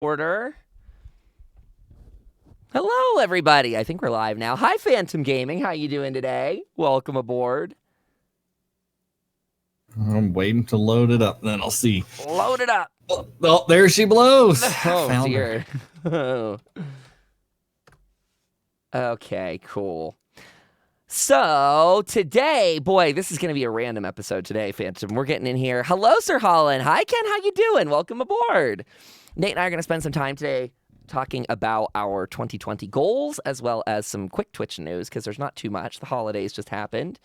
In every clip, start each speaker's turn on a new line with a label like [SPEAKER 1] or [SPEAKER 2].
[SPEAKER 1] Order. Hello, everybody. I think we're live now. Hi, Phantom Gaming. How you doing today? Welcome aboard.
[SPEAKER 2] I'm waiting to load it up, then I'll see.
[SPEAKER 1] Load it up.
[SPEAKER 2] Oh, there she blows.
[SPEAKER 1] Oh,
[SPEAKER 2] Found
[SPEAKER 1] dear.
[SPEAKER 2] her.
[SPEAKER 1] Okay, cool. So, today, boy, this is going to be a random episode today, Phantom. We're getting in here. Hello, Sir Holland. Hi, Ken. How you doing? Welcome aboard. Nate and I are going to spend some time today talking about our 2020 goals, as well as some quick Twitch news, because there's not too much. The holidays just happened.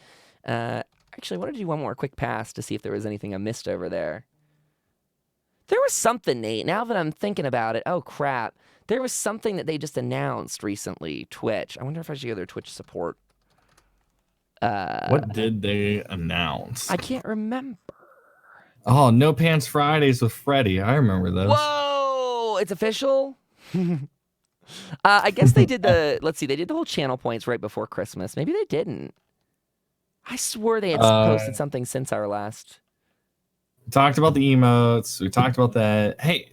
[SPEAKER 1] Actually, I wanted to do one more quick pass to see if there was anything I missed over there. There was something, Nate. Now that I'm thinking about it, oh, crap. There was something that they just announced recently, Twitch. I wonder if I should go to their Twitch support.
[SPEAKER 2] What did they announce?
[SPEAKER 1] I can't remember.
[SPEAKER 2] Oh, No Pants Fridays with Freddy. I remember those.
[SPEAKER 1] Whoa! It's official? I guess they did the, let's see, they did the whole channel points right before Christmas. Maybe they didn't. I swore they had posted something since our last.
[SPEAKER 2] We talked about the emotes. We talked about that. Hey,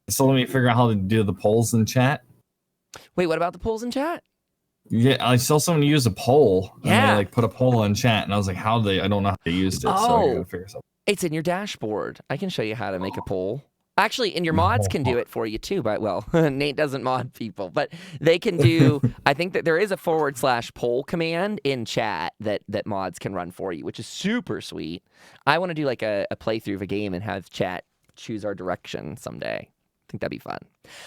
[SPEAKER 2] so let me figure out how to do the polls in chat.
[SPEAKER 1] Wait, what about the polls in chat?
[SPEAKER 2] Yeah, I saw someone use a poll.
[SPEAKER 1] Yeah.
[SPEAKER 2] And they put a poll in chat, and I was like, how do they? I don't know how they used it, so I gotta figure something.
[SPEAKER 1] It's in your dashboard. I can show you how to make a poll. Actually, and your mods can do it for you too, but well, Nate doesn't mod people, but they can do, I think that there is a /poll command in chat that mods can run for you, which is super sweet. I want to do like a playthrough of a game and have chat choose our direction someday. I think that'd be fun.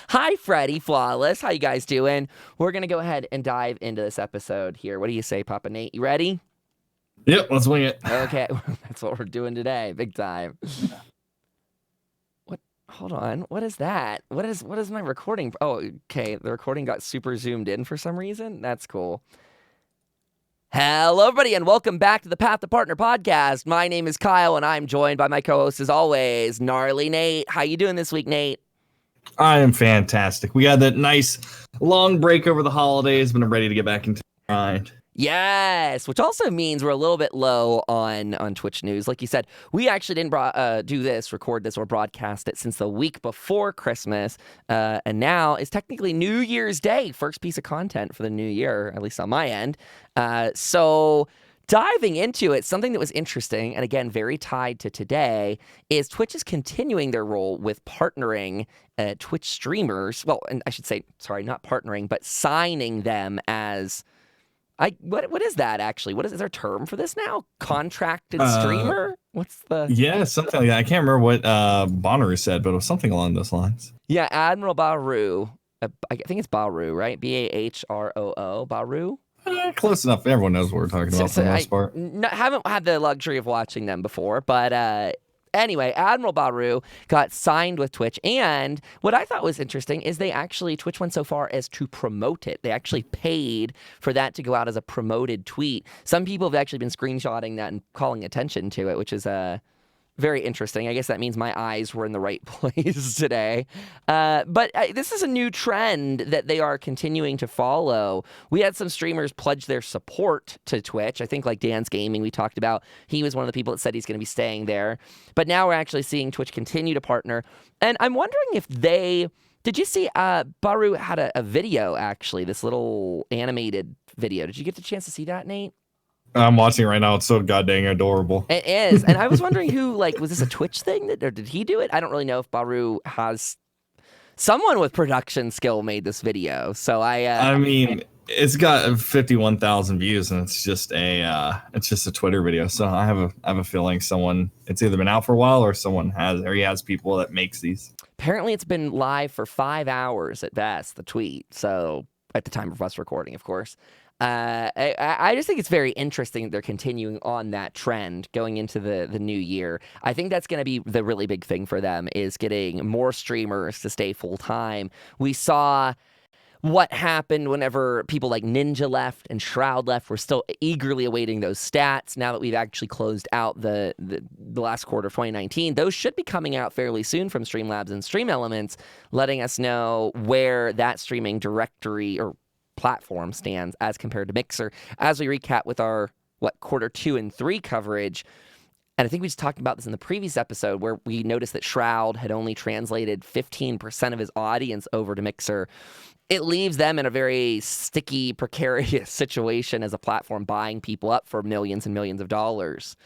[SPEAKER 1] Hi, Freddy Flawless. How you guys doing? We're going to go ahead and dive into this episode here. What do you say, Papa Nate? You ready?
[SPEAKER 2] Yep, let's wing it.
[SPEAKER 1] Okay, that's what we're doing today. Big time. Hold on. What is that? What is my recording? Oh, okay. The recording got super zoomed in for some reason. That's cool. Hello, everybody, and welcome back to the Path to Partner podcast. My name is Kyle, and I'm joined by my co-host, as always, Gnarly Nate. How you doing this week, Nate?
[SPEAKER 2] I am fantastic. We had that nice long break over the holidays, but I'm ready to get back into the grind.
[SPEAKER 1] Yes, which also means we're a little bit low on Twitch news. Like you said, we actually didn't record this, or broadcast it since the week before Christmas. And now is technically New Year's Day, first piece of content for the new year, at least on my end. So diving into it, something that was interesting, and again, very tied to today, is Twitch is continuing their role with partnering Twitch streamers. Well, and I should say, sorry, not partnering, but signing them as... What is that actually? Is there a term for this now? Contracted streamer? What's the...
[SPEAKER 2] Yeah, something like that. I can't remember what Bonnaroo said, but it was something along those lines.
[SPEAKER 1] Yeah, Admiral Bahroo. I think it's Bahroo, right? Bahroo. Bahroo?
[SPEAKER 2] Close enough. Everyone knows what we're talking about for the most part.
[SPEAKER 1] Haven't had the luxury of watching them before, but... Anyway, Admiral Bahroo got signed with Twitch, and what I thought was interesting is Twitch went so far as to promote it. They actually paid for that to go out as a promoted tweet. Some people have actually been screenshotting that and calling attention to it, which is very interesting. I guess that means my eyes were in the right place today. But this is a new trend that they are continuing to follow. We had some streamers pledge their support to Twitch. I think like Dan's Gaming we talked about. He was one of the people that said he's going to be staying there. But now we're actually seeing Twitch continue to partner. And I'm wondering if they... Did you see Bahroo had a video, actually, this little animated video. Did you get the chance to see that, Nate?
[SPEAKER 2] I'm watching it right now. It's so goddamn adorable.
[SPEAKER 1] It is. And I was wondering who, was this a Twitch thing? Or did he do it? I don't really know if Bahroo has... Someone with production skill made this video. So I
[SPEAKER 2] mean, it's got 51,000 views, and it's just a Twitter video. So I have a feeling it's either been out for a while, or he has people that makes these.
[SPEAKER 1] Apparently it's been live for 5 hours at best, the tweet. So at the time of us recording, of course. I just think it's very interesting that they're continuing on that trend going into the new year. I think that's going to be the really big thing for them, is getting more streamers to stay full-time. We saw what happened whenever people like Ninja left and Shroud left. We're still eagerly awaiting those stats now that we've actually closed out the last quarter of 2019. Those should be coming out fairly soon from Streamlabs and Stream Elements, letting us know where that streaming directory or platform stands as compared to Mixer. As we recap with our quarter 2 and 3 coverage, And I think we just talked about this in the previous episode where we noticed that Shroud had only translated 15% of his audience over to Mixer. It leaves them in a very sticky, precarious situation as a platform, buying people up for millions and millions of dollars.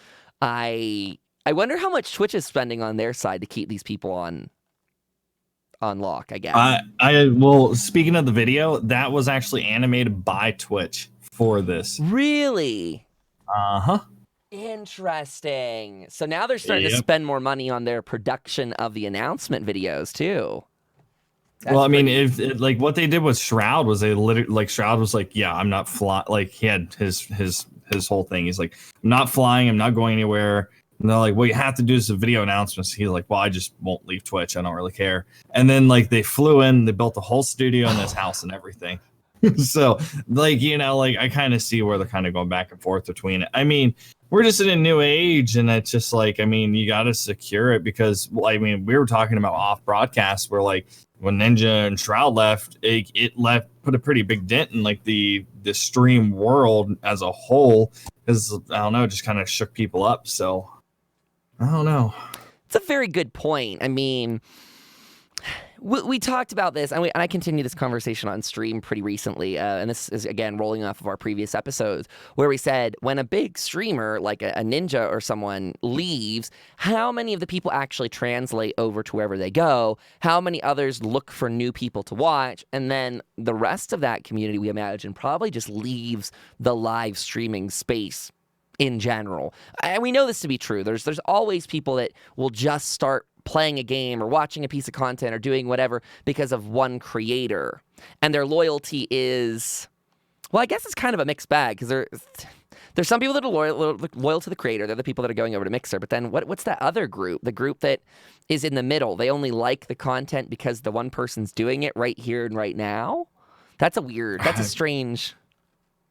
[SPEAKER 1] I wonder how much Twitch is spending on their side to keep these people on lock, I guess.
[SPEAKER 2] Well, speaking of the video, that was actually animated by Twitch for this.
[SPEAKER 1] Really?
[SPEAKER 2] Uh-huh.
[SPEAKER 1] Interesting. So now they're starting to spend more money on their production of the announcement videos too.
[SPEAKER 2] Well, I mean, if like what they did with Shroud was they literally like Shroud was like, yeah, I'm not flying. Like he had his whole thing. He's like, I'm not flying. I'm not going anywhere. And they're like, well, you have to do some video announcements. He's like, well, I just won't leave Twitch. I don't really care. And then like they flew in, they built a whole studio in this house and everything. So like, you know, like I kind of see where they're kind of going back and forth between it. I mean, we're just in a new age, and it's just like, I mean, you got to secure it because, well, I mean, we were talking about off broadcast where like when Ninja and Shroud left, it put a pretty big dent in like the stream world as a whole, because I don't know, it just kind of shook people up. So I don't know.
[SPEAKER 1] It's a very good point. I mean, we talked about this, and I continued this conversation on stream pretty recently, and this is, again, rolling off of our previous episodes, where we said when a big streamer, like a Ninja or someone, leaves, how many of the people actually translate over to wherever they go? How many others look for new people to watch? And then the rest of that community, we imagine, probably just leaves the live streaming space in general. And we know this to be true. There's always people that will just start playing a game or watching a piece of content or doing whatever because of one creator, and their loyalty is, well, I guess it's kind of a mixed bag, because there's some people that are loyal to the creator. They're the people that are going over to Mixer. But then what's that other group, the group that is in the middle? They only like the content because the one person's doing it right here and right now. That's a strange.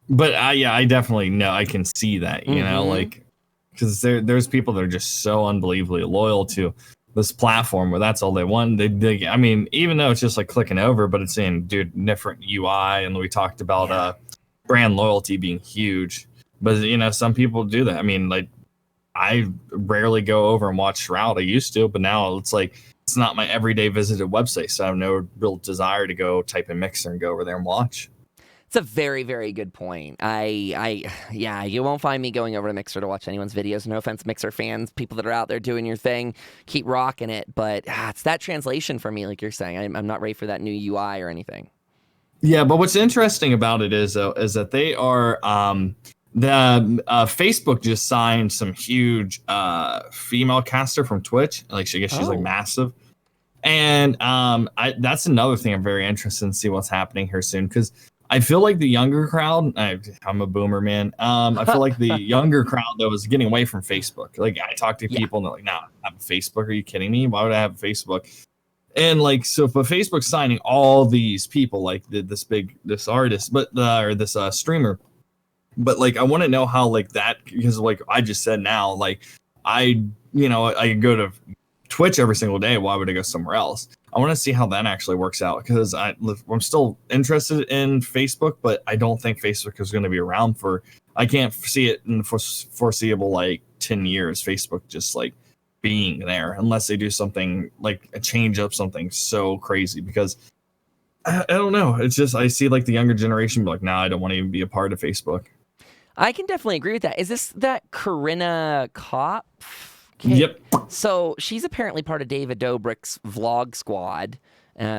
[SPEAKER 2] But I definitely know, I can see that, you know, like, because there's people that are just so unbelievably loyal to this platform where that's all they want. They I mean, even though it's just like clicking over, but it's in different UI, and we talked about brand loyalty being huge. But you know, some people do that. I mean, like I rarely go over and watch Shroud. I used to, but now it's like it's not my everyday visited website, so I have no real desire to go type in Mixer and go over there and watch.
[SPEAKER 1] It's a very, very good point. Yeah, you won't find me going over to Mixer to watch anyone's videos. No offense, Mixer fans, people that are out there doing your thing, keep rocking it. But it's that translation for me, like you're saying. I'm not ready for that new UI or anything.
[SPEAKER 2] Yeah, but what's interesting about it is that they are Facebook just signed some huge female caster from Twitch. Like she's like massive. And that's another thing I'm very interested in, see what's happening here soon, because I feel like the younger crowd, I'm a boomer, man. I feel like the younger crowd, though, is getting away from Facebook. Like, I talk to people, and they're like, no, I have a Facebook. Are you kidding me? Why would I have a Facebook? And, like, so if Facebook's signing all these people, like this artist, or this streamer, but, like, I want to know how, like, that, because, like, I just said now, like, I go to Twitch every single day. Why would I go somewhere else? I want to see how that actually works out, because I'm still interested in Facebook, but I don't think Facebook is going to be around I can't see it in the foreseeable like 10 years, Facebook just like being there, unless they do something like a change up, something so crazy, because I don't know. It's just, I see like the younger generation be like, nah, I don't want to even be a part of Facebook.
[SPEAKER 1] I can definitely agree with that. Is this that Corinna Kopp?
[SPEAKER 2] Yep.
[SPEAKER 1] So she's apparently part of David Dobrik's vlog squad.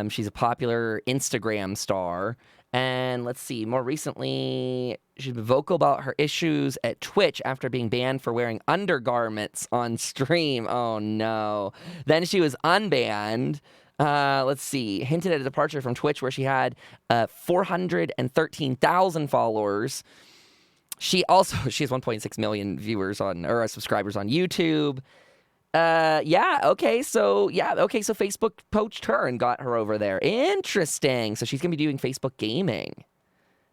[SPEAKER 1] She's a popular Instagram star. And let's see, more recently, she's been vocal about her issues at Twitch after being banned for wearing undergarments on stream. Oh, no. Then she was unbanned. Let's see, hinted at a departure from Twitch where she had 413,000 followers. She has 1.6 million viewers subscribers on YouTube. So Facebook poached her and got her over there. Interesting. So she's gonna be doing Facebook gaming.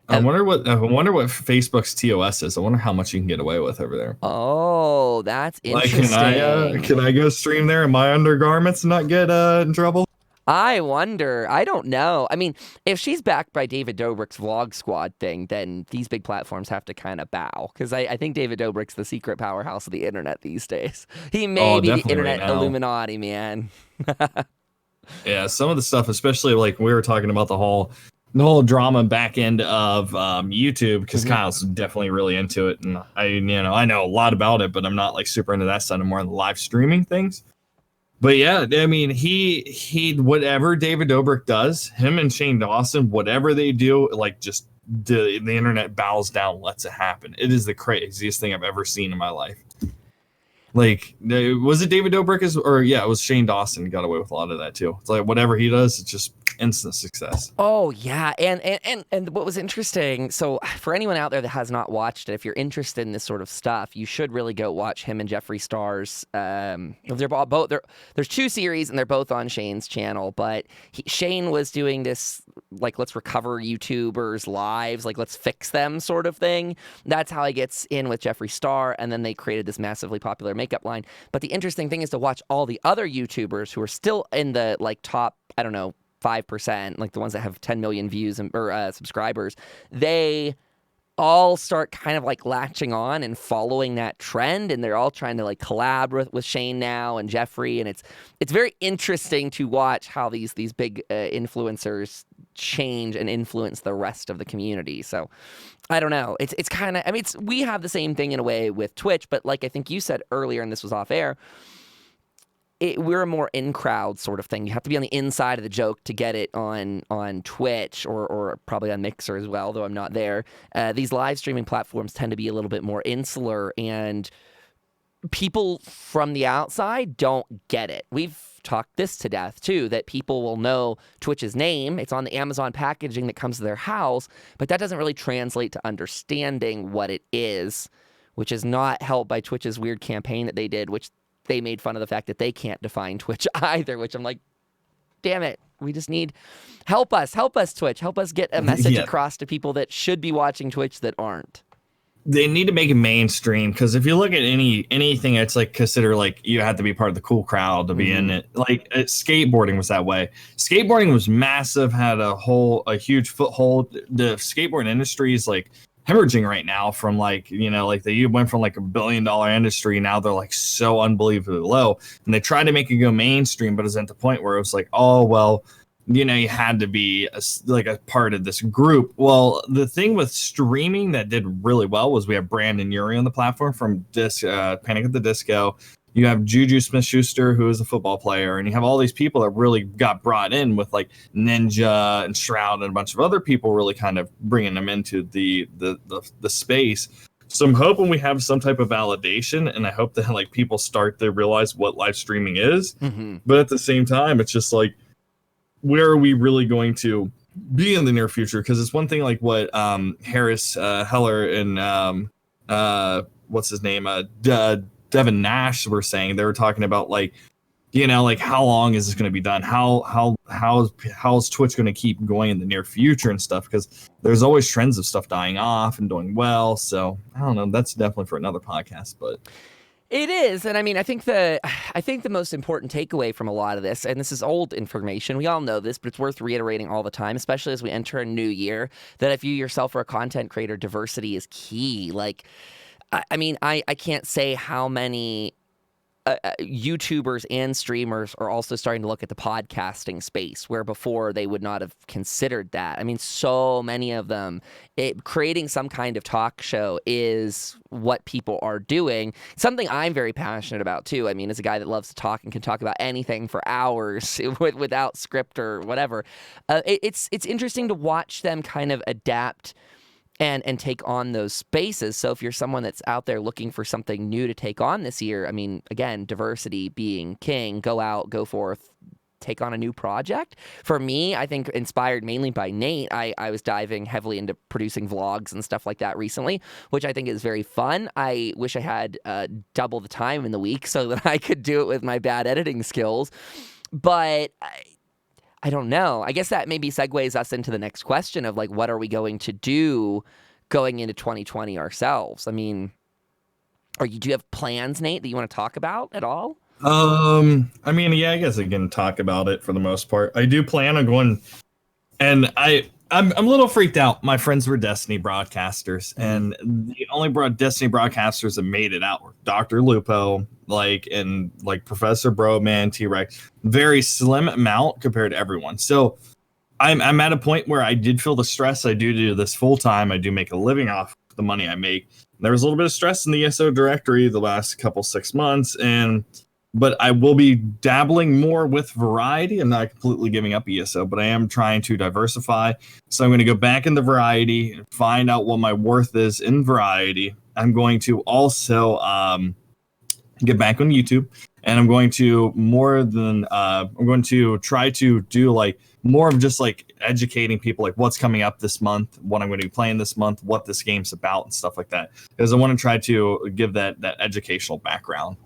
[SPEAKER 2] I wonder what Facebook's TOS is. I wonder how much you can get away with over there.
[SPEAKER 1] Oh, that's interesting.
[SPEAKER 2] Like, can I go stream there in my undergarments and not get in trouble?
[SPEAKER 1] I wonder. I don't know. I mean, if she's backed by David Dobrik's Vlog Squad thing, then these big platforms have to kind of bow. Because I think David Dobrik's the secret powerhouse of the internet these days. He may
[SPEAKER 2] Oh,
[SPEAKER 1] be the
[SPEAKER 2] definitely right
[SPEAKER 1] internet
[SPEAKER 2] now.
[SPEAKER 1] Illuminati, man.
[SPEAKER 2] Yeah, some of the stuff, especially like we were talking about the whole drama back end of YouTube, because Kyle's definitely really into it, and I know a lot about it, but I'm not like super into that stuff. I'm more on the live streaming things. But yeah, I mean, he whatever David Dobrik does, him and Shane Dawson, whatever they do, like just the internet bows down, lets it happen. It is the craziest thing I've ever seen in my life. Like, was it David Dobrik it was Shane Dawson got away with a lot of that too. It's like whatever he does, it's just instant success.
[SPEAKER 1] Oh yeah, and what was interesting, so for anyone out there that has not watched it, if you're interested in this sort of stuff, you should really go watch him and Jeffree Star's. They're both there's 2 series and they're both on Shane's channel, but Shane was doing this like let's recover YouTubers' lives, like let's fix them sort of thing. That's how he gets in with Jeffree Star, and then they created this massively popular makeup line. But the interesting thing is to watch all the other YouTubers who are still in the like top, I don't know, 5%, like the ones that have 10 million views or subscribers, they all start kind of like latching on and following that trend, and they're all trying to like collab with Shane now and Jeffree, and it's very interesting to watch how these big influencers change and influence the rest of the community. So I don't know. It's kind of, I mean, we have the same thing in a way with Twitch, but like I think you said earlier, and this was off air, we're a more in-crowd sort of thing. You have to be on the inside of the joke to get it on Twitch or probably on Mixer as well, though I'm not there. These live streaming platforms tend to be a little bit more insular, and people from the outside don't get it. We've talked this to death, too, that people will know Twitch's name. It's on the Amazon packaging that comes to their house, but that doesn't really translate to understanding what it is, which is not helped by Twitch's weird campaign that they did, which they made fun of the fact that they can't define Twitch either, which I'm like, damn it. We just need help us, Twitch. Help us get a message across to people that should be watching Twitch that aren't.
[SPEAKER 2] They need to make it mainstream, because if you look at anything that's like consider like you have to be part of the cool crowd to be in it. Like skateboarding was that way. Skateboarding was massive, had a huge foothold. The skateboard industry is like hemorrhaging right now from like, they went from like $1 billion industry. Now they're like so unbelievably low, and they tried to make it go mainstream, but it's at the point where it was like, oh, well, you had to be a part of this group. Well, the thing with streaming that did really well was we have Brandon Urie on the platform from Panic at the Disco. You have Juju Smith-Schuster, who is a football player, and you have all these people that really got brought in with like Ninja and Shroud and a bunch of other people really kind of bringing them into the space. So I'm hoping we have some type of validation, and I hope that like people start to realize what live streaming is. But at the same time, it's just like, where are we really going to be in the near future? Because it's one thing like what Harris Heller and what's his name, Devin Nash were saying. They were talking about like, like how long is this going to be done? How's Twitch going to keep going in the near future and stuff? Because there's always trends of stuff dying off and doing well. So I don't know. That's definitely for another podcast, but.
[SPEAKER 1] It is, and I mean, I think the most important takeaway from a lot of this, and this is old information, we all know this, but it's worth reiterating all the time, especially as we enter a new year, that if you yourself are a content creator, diversity is key. Like, I mean, I can't say how many YouTubers and streamers are also starting to look at the podcasting space, where before they would not have considered that. I mean, so many of them, creating some kind of talk show is what people are doing. Something I'm very passionate about too. I mean, as a guy that loves to talk and can talk about anything for hours without script or whatever, it's interesting to watch them kind of adapt and take on those spaces. So if you're someone that's out there looking for something new to take on this year, I mean, again, diversity being king, go out, go forth, take on a new project. For me, I think inspired mainly by Nate, I was diving heavily into producing vlogs and stuff like that recently, which I think is very fun. I wish I had double the time in the week so that I could do it with my bad editing skills. But I don't know. I guess that maybe segues us into the next question of like, what are we going to do going into 2020 ourselves? I mean, do you have plans, Nate, that you want to talk about at all?
[SPEAKER 2] I mean, yeah, I guess I can talk about it for the most part. I do plan on going, and I'm a little freaked out. My friends were Destiny broadcasters, and the only Destiny broadcasters that made it out were Dr. Lupo, and Professor Broman, T-Rex. Very slim amount compared to everyone. So I'm at a point where I did feel the stress. I do this full time. I do make a living off the money I make. There was a little bit of stress in the ESO directory the last couple 6 months, but I will be dabbling more with variety. I'm not completely giving up ESO, but I am trying to diversify. So I'm going to go back into variety and find out what my worth is in variety. I'm going to also get back on YouTube, and I'm going to I'm going to try to do more of just educating people, what's coming up this month, what I'm going to be playing this month, what this game's about, and stuff like that. Because I want to try to give that educational background.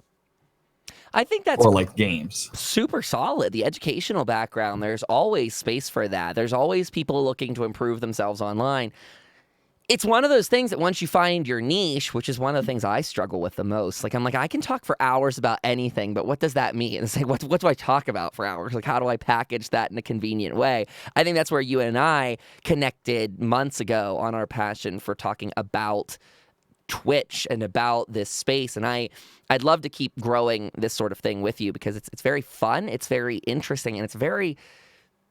[SPEAKER 1] I think that's
[SPEAKER 2] games.
[SPEAKER 1] Super solid. The educational background, there's always space for that. There's always people looking to improve themselves online. It's one of those things that once you find your niche, which is one of the things I struggle with the most. I'm I can talk for hours about anything, but what does that mean? It's what do I talk about for hours? How do I package that in a convenient way? I think that's where you and I connected months ago on our passion for talking about Twitch and about this space, and I'd love to keep growing this sort of thing with you because it's very fun, it's very interesting, and it's very,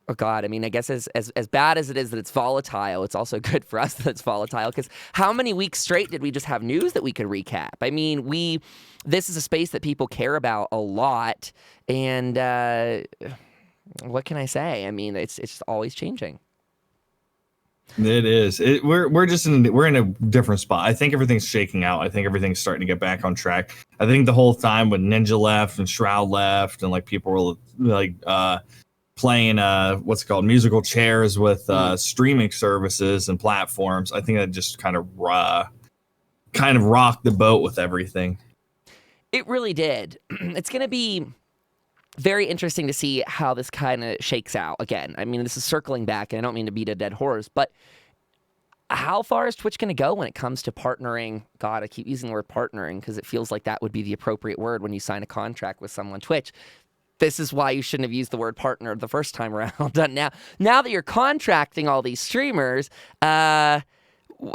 [SPEAKER 1] oh God, I mean, I guess as bad as it is that it's volatile, it's also good for us that it's volatile, because how many weeks straight did we just have news that we could recap? I mean, this is a space that people care about a lot, and what can I say? I mean, it's just always changing.
[SPEAKER 2] It is. We're in a different spot. I think everything's shaking out. I think everything's starting to get back on track. I think the whole time when Ninja left and Shroud left and people were playing what's it called, musical chairs with streaming services and platforms, I think that just kind of rocked the boat with everything.
[SPEAKER 1] It really did. It's going to be very interesting to see how this kind of shakes out. Again, I mean, this is circling back, and I don't mean to beat a dead horse, but how far is Twitch going to go when it comes to partnering? God, I keep using the word partnering because it feels like that would be the appropriate word when you sign a contract with someone. Twitch, this is why you shouldn't have used the word partner the first time around. Now that you're contracting all these streamers,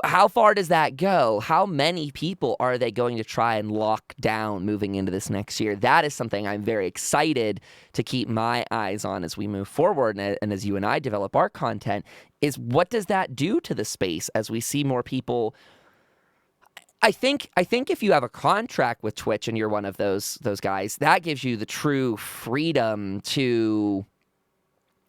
[SPEAKER 1] how far does that go? How many people are they going to try and lock down moving into this next year? That is something I'm very excited to keep my eyes on as we move forward and as you and I develop our content, is what does that do to the space as we see more people? I think if you have a contract with Twitch and you're one of those guys, that gives you the true freedom to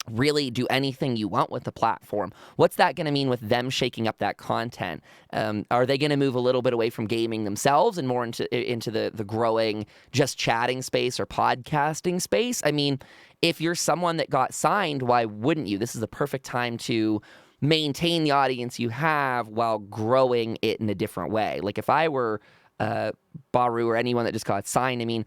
[SPEAKER 1] really do anything you want with the platform. What's that going to mean with them shaking up that content? Are they going to move a little bit away from gaming themselves and more into the growing just chatting space or podcasting space? I mean, if you're someone that got signed, why wouldn't you? This is the perfect time to maintain the audience you have while growing it in a different way. If I were Baru or anyone that just got signed, I mean,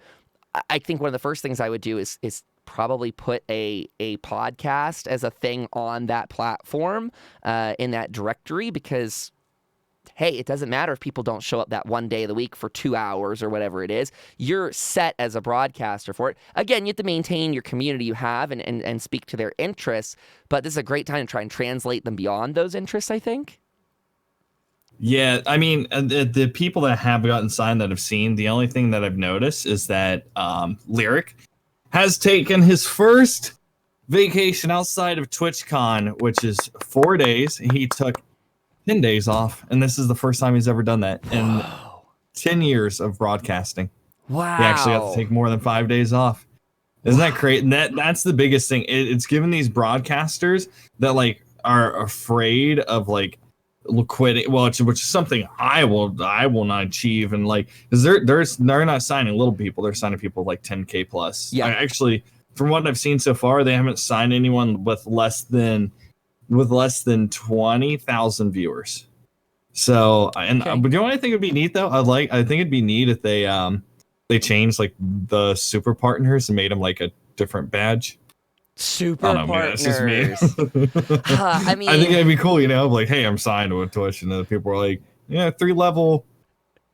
[SPEAKER 1] I think one of the first things I would do is probably put a podcast as a thing on that platform in that directory, because hey, it doesn't matter if people don't show up that one day of the week for 2 hours or whatever it is. You're set as a broadcaster for it. Again, you have to maintain your community you have and speak to their interests, but this is a great time to try and translate them beyond those interests, I think.
[SPEAKER 2] Yeah, I mean, the people that have gotten signed that have seen, the only thing that I've noticed is that Lyric has taken his first vacation outside of TwitchCon, which is 4 days. He took 10 days off, and this is the first time he's ever done that in 10 years of broadcasting.
[SPEAKER 1] Wow.
[SPEAKER 2] He actually had to take more than 5 days off. Isn't that great? And that's the biggest thing. It's given these broadcasters that are afraid of quitting, which is something I will not achieve, and because they're not signing little people, they're signing people 10K plus.
[SPEAKER 1] Yeah,
[SPEAKER 2] actually, from what I've seen so far, they haven't signed anyone with less than 20,000 viewers. So, but you know what I think would be neat though? I think it'd be neat if they changed the super partners and made them a different badge.
[SPEAKER 1] Super partners.
[SPEAKER 2] That's just me.
[SPEAKER 1] I mean,
[SPEAKER 2] I think it'd be cool, hey, I'm signed with Twitch, and then people are 3 level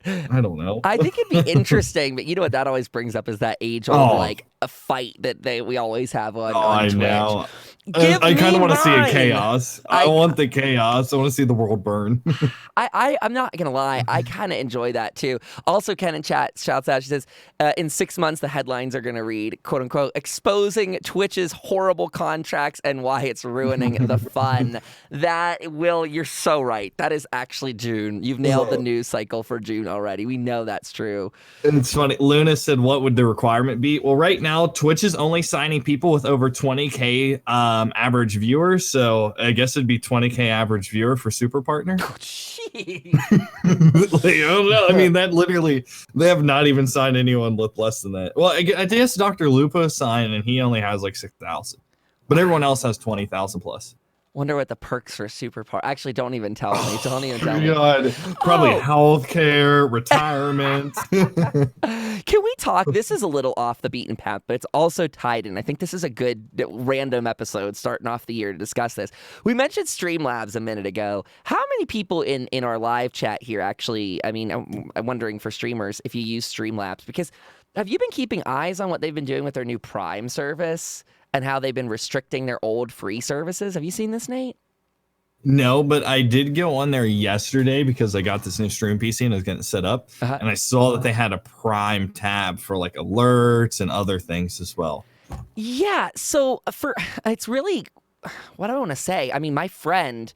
[SPEAKER 2] I don't know.
[SPEAKER 1] I think it'd be interesting, but you know what that always brings up is that age old
[SPEAKER 2] Oh,
[SPEAKER 1] like a fight that we always have
[SPEAKER 2] oh,
[SPEAKER 1] on
[SPEAKER 2] I
[SPEAKER 1] Twitch.
[SPEAKER 2] know.
[SPEAKER 1] Give
[SPEAKER 2] I kind
[SPEAKER 1] me
[SPEAKER 2] of want to see a
[SPEAKER 1] mine.
[SPEAKER 2] chaos. I want the chaos. I want to see the world burn.
[SPEAKER 1] I'm not gonna lie, I kind of enjoy that too. Also, Ken in chat shouts out. She says, "In 6 months, the headlines are gonna read, quote unquote, exposing Twitch's horrible contracts and why it's ruining the fun." That Will, you're so right. That is actually June. You've nailed the news cycle for June already. We know that's true.
[SPEAKER 2] It's funny. Luna said, "What would the requirement be?" Well, right now, Twitch is only signing people with over 20K average viewers. So I guess it'd be 20K average viewer for super partner.
[SPEAKER 1] Oh, jeez.
[SPEAKER 2] Like, I don't know. I mean, that literally, they have not even signed anyone with less than that. Well, I guess Dr. Lupo signed, and he only has like 6,000, but everyone else has 20,000 plus.
[SPEAKER 1] Wonder what the perks for super part. Actually, don't even tell me. Don't even tell me.
[SPEAKER 2] God, probably
[SPEAKER 1] Oh.
[SPEAKER 2] healthcare, retirement.
[SPEAKER 1] Can we talk? This is a little off the beaten path, but it's also tied in. I think this is a good random episode starting off the year to discuss this. We mentioned Streamlabs a minute ago. How many people in our live chat here actually, I mean, I'm wondering for streamers if you use Streamlabs, because have you been keeping eyes on what they've been doing with their new Prime service and how they've been restricting their old free services? Have you seen this, Nate?
[SPEAKER 2] No, but I did go on there yesterday because I got this new stream PC and I was getting it set up.
[SPEAKER 1] Uh-huh.
[SPEAKER 2] And I saw that they had a Prime tab for like alerts and other things as well.
[SPEAKER 1] Yeah, so it's really, what do I want to say? I mean, my friend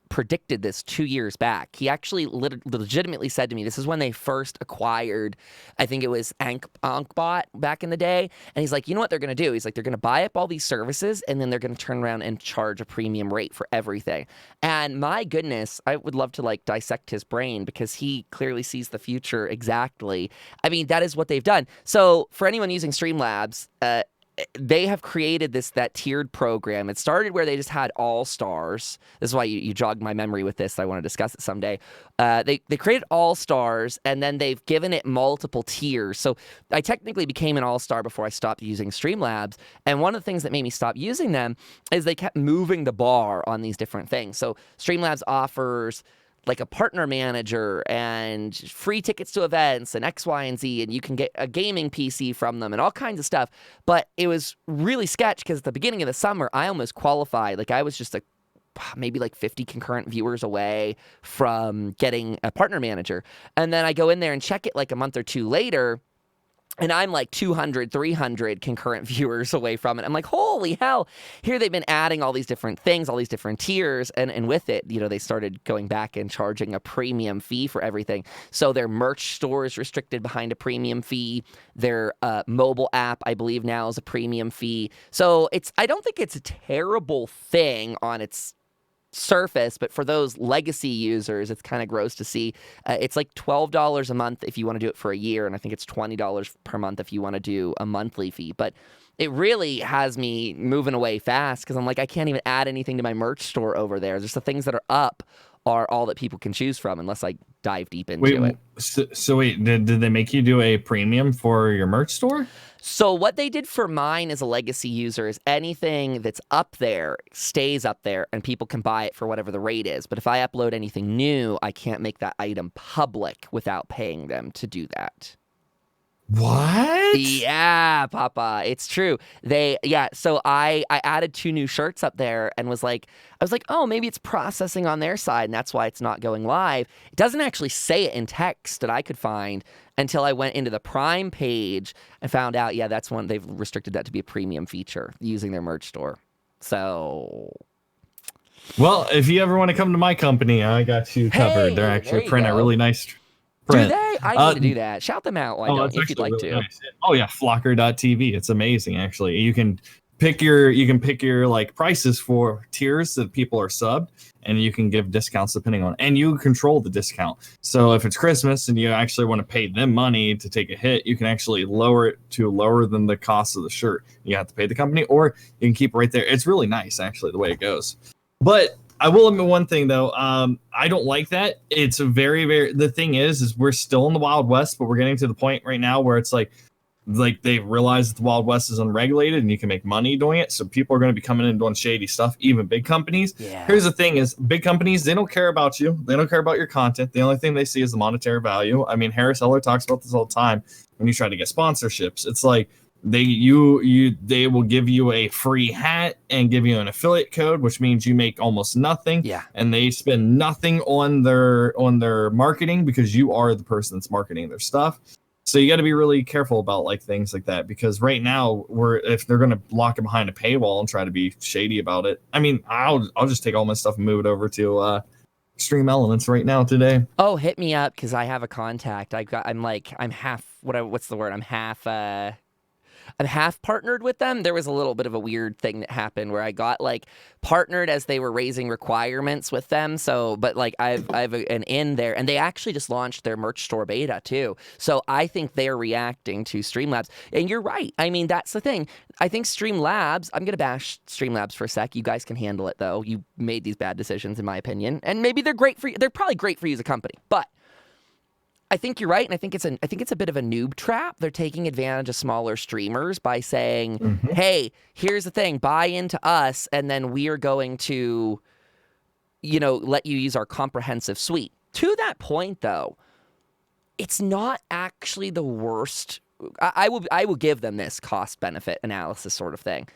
[SPEAKER 1] predicted this 2 years back. He actually legitimately said to me, this is when they first acquired, I think it was Ankbot back in the day. And he's like, you know what they're going to do? He's like, they're going to buy up all these services and then they're going to turn around and charge a premium rate for everything. And my goodness, I would love to like dissect his brain because he clearly sees the future exactly. I mean, that is what they've done. So for anyone using Streamlabs, they have created that tiered program. It started where they just had all stars. This is why you jogged my memory with this. I want to discuss it someday. They created all stars, and then they've given it multiple tiers. So I technically became an all star before I stopped using Streamlabs. And one of the things that made me stop using them is they kept moving the bar on these different things. So Streamlabs offers like a partner manager and free tickets to events and X, Y, and Z, and you can get a gaming PC from them and all kinds of stuff. But it was really sketch because at the beginning of the summer, I almost qualified. Like I was just maybe like 50 concurrent viewers away from getting a partner manager. And then I go in there and check it like a month or two later, and I'm like 200, 300 concurrent viewers away from it. I'm like, holy hell. Here they've been adding all these different things, all these different tiers. And with it, you know, they started going back and charging a premium fee for everything. So their merch store is restricted behind a premium fee. Their mobile app, I believe now, is a premium fee. So I don't think it's a terrible thing on its surface, but for those legacy users, it's kind of gross to see. It's like $12 a month if you want to do it for a year, and I think it's $20 per month if you want to do a monthly fee. But it really has me moving away fast because I'm like, I can't even add anything to my merch store over there. Just the things that are up are all that people can choose from unless I dive deep into it.
[SPEAKER 2] So wait, did they make you do a premium for your merch store?
[SPEAKER 1] So what they did for mine as a legacy user is anything that's up there stays up there and people can buy it for whatever the rate is. But if I upload anything new, I can't make that item public without paying them to do that.
[SPEAKER 2] What?
[SPEAKER 1] Yeah, Papa, it's true. So I added 2 new shirts up there and I was like, oh, maybe it's processing on their side and that's why it's not going live. It doesn't actually say it in text that I could find until I went into the Prime page and found out, yeah, that's one, they've restricted that to be a premium feature using their merch store. So,
[SPEAKER 2] well, if you ever want to come to my company, I got you covered. They're actually printing a really nice print.
[SPEAKER 1] Do they? I need to do that. Shout them out. Why don't if you'd like
[SPEAKER 2] really
[SPEAKER 1] to?
[SPEAKER 2] Nice. Oh yeah, Flocker.tv. It's amazing actually. You can pick your like prices for tiers that people are subbed, and you can give discounts depending on, and you control the discount. So if it's Christmas and you actually want to pay them money to take a hit, you can actually lower it to lower than the cost of the shirt. You have to pay the company, or you can keep it right there. It's really nice actually the way it goes. But I will admit one thing though. I don't like that. It's a very, very. The thing is we're still in the Wild West, but we're getting to the point right now where it's like like they realize that the Wild West is unregulated and you can make money doing it. So people are going to be coming in and doing shady stuff, even big companies.
[SPEAKER 1] Yeah.
[SPEAKER 2] Here's the thing is big companies, they don't care about you. They don't care about your content. The only thing they see is the monetary value. I mean, Harris Eller talks about this all the time when you try to get sponsorships. It's like they will give you a free hat and give you an affiliate code, which means you make almost nothing.
[SPEAKER 1] Yeah.
[SPEAKER 2] And they spend nothing on their marketing because you are the person that's marketing their stuff. So you got to be really careful about like things like that, because right now if they're going to lock it behind a paywall and try to be shady about it, I mean, I'll just take all my stuff and move it over to Stream Elements right now today.
[SPEAKER 1] Oh, hit me up because I have a contact. I'm half partnered with them. There was a little bit of a weird thing that happened where I got like partnered as they were raising requirements with them. So, but like I've an in there, and they actually just launched their merch store beta too. So I think they're reacting to Streamlabs. And you're right. I mean, that's the thing. I think Streamlabs, I'm going to bash Streamlabs for a sec. You guys can handle it though. You made these bad decisions in my opinion. And maybe they're great for you. They're probably great for you as a company, but I think you're right, and I think it's a bit of a noob trap. They're taking advantage of smaller streamers by saying, "Hey, here's the thing: buy into us, and then we are going to, let you use our comprehensive suite." To that point, though, it's not actually the worst. I will give them this cost benefit analysis sort of thing.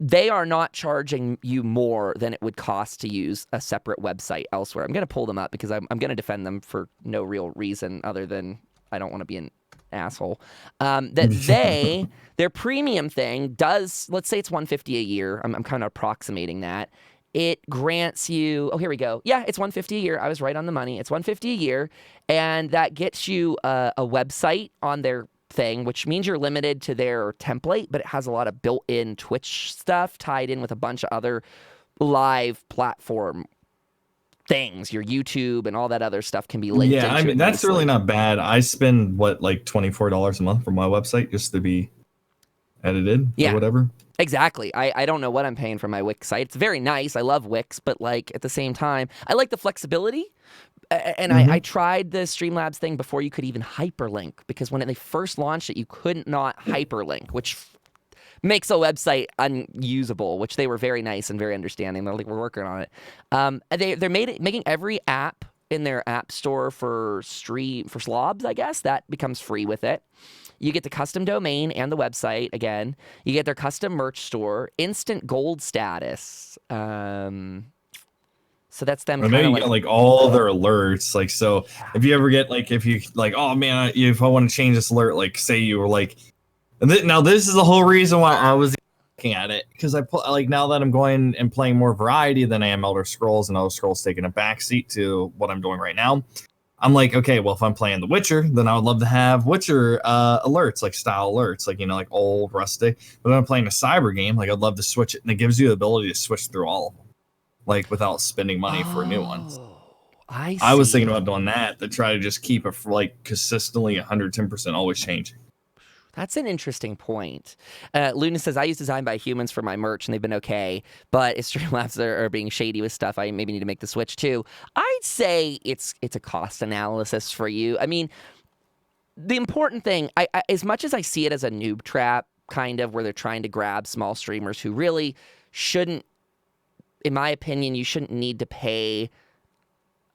[SPEAKER 1] They are not charging you more than it would cost to use a separate website elsewhere. I'm going to pull them up because I'm going to defend them for no real reason other than I don't want to be an asshole. Their premium thing does, let's say it's $150 a year. I'm kind of approximating that. It grants you, oh, here we go. Yeah, it's $150 a year. I was right on the money. It's $150 a year. And that gets you a website on their thing, which means you're limited to their template, but it has a lot of built-in Twitch stuff tied in with a bunch of other live platform things. Your YouTube and all that other stuff can be linked.
[SPEAKER 2] Yeah, I mean that's nicely. Really not bad. I spend like $24 a month for my website just to be edited or whatever.
[SPEAKER 1] Exactly. I don't know what I'm paying for my Wix site. It's very nice. I love Wix, but like at the same time, I like the flexibility. And I tried the Streamlabs thing before you could even hyperlink, because when they first launched it, you couldn't not hyperlink, which makes a website unusable, which they were very nice and very understanding. They're like, we're working on it. They're making every app in their app store for slobs, I guess, that becomes free with it. You get the custom domain and the website again. You get their custom merch store, instant gold status. So that's them.
[SPEAKER 2] And then you get like all their alerts. Like, so if you ever get like, if you like, oh man, if I want to change this alert, like say you were like, now this is the whole reason why I was looking at it, because I put like, now that I'm going and playing more variety than I am Elder Scrolls, and Elder Scrolls taking a backseat to what I'm doing right now. I'm like, okay, well, if I'm playing The Witcher, then I would love to have Witcher alerts, like style alerts, like, like old rustic. But when I'm playing a cyber game, like I'd love to switch it, and it gives you the ability to switch through all of them, like without spending money for new ones. I was thinking about doing that to try to just keep it for like consistently 110% always changing.
[SPEAKER 1] That's an interesting point. Luna says, I use Design by Humans for my merch, and they've been okay. But if Streamlabs are being shady with stuff, I maybe need to make the switch too. I'd say it's a cost analysis for you. I mean, the important thing, I as much as I see it as a noob trap, kind of, where they're trying to grab small streamers who really shouldn't, in my opinion, you shouldn't need to pay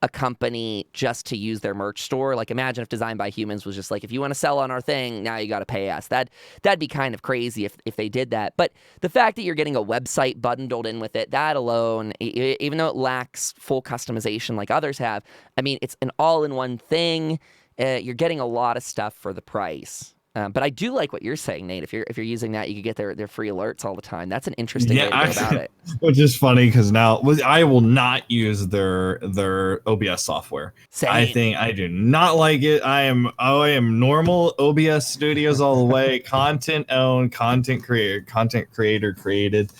[SPEAKER 1] a company just to use their merch store. Like, imagine if Design by Humans was just like, if you want to sell on our thing, now you got to pay us. That'd be kind of crazy if they did that. But the fact that you're getting a website bundled in with it, that alone, even though it lacks full customization like others have, I mean, it's an all-in-one thing. You're getting a lot of stuff for the price. But I do like what you're saying, Nate. If you're using that, you could get their free alerts all the time. That's an interesting way to go about it.
[SPEAKER 2] Which is funny because now I will not use their OBS software.
[SPEAKER 1] Same.
[SPEAKER 2] I think I do not like it. I am normal OBS Studios all the way. Content owned, content creator created.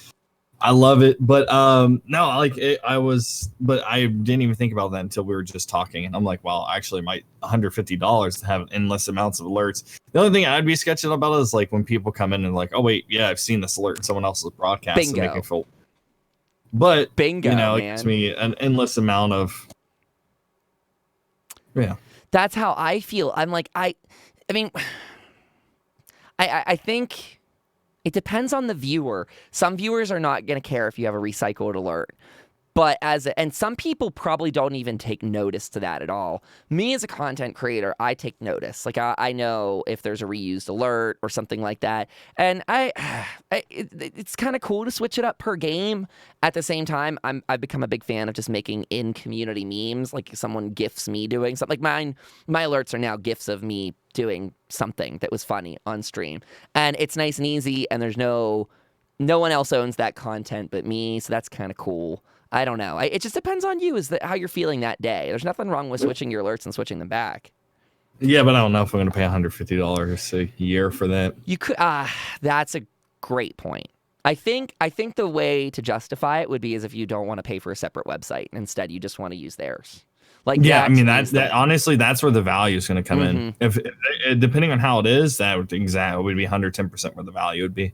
[SPEAKER 2] I love it, but no, like it, but I didn't even think about that until we were just talking, and I'm like, wow, actually, my $150 to have endless amounts of alerts. The only thing I'd be sketching about is like when people come in and like, oh wait, yeah, I've seen this alert in someone else's broadcast.
[SPEAKER 1] Bingo.
[SPEAKER 2] And make me feel. But
[SPEAKER 1] bingo,
[SPEAKER 2] it gives me an endless amount of. Yeah,
[SPEAKER 1] that's how I feel. I'm like, I mean, I think it depends on the viewer. Some viewers are not going to care if you have a recycled alert. But and some people probably don't even take notice to that at all. Me as a content creator, I take notice. Like I know if there's a reused alert or something like that, and it's kind of cool to switch it up per game. At the same time, I've become a big fan of just making in community memes. Like someone gifs me doing something. Like my alerts are now gifs of me doing something that was funny on stream, and it's nice and easy. And there's no one else owns that content but me, so that's kind of cool. I don't know. It just depends on you, how you're feeling that day. There's nothing wrong with switching your alerts and switching them back.
[SPEAKER 2] Yeah, but I don't know if I'm going to pay $150 a year for that.
[SPEAKER 1] You could. That's a great point. I think the way to justify it would be as if you don't want to pay for a separate website. Instead, you just want to use theirs. Like
[SPEAKER 2] yeah, I mean that honestly, that's where the value is going to come in. If depending on how it is, that would be 110% where the value would be.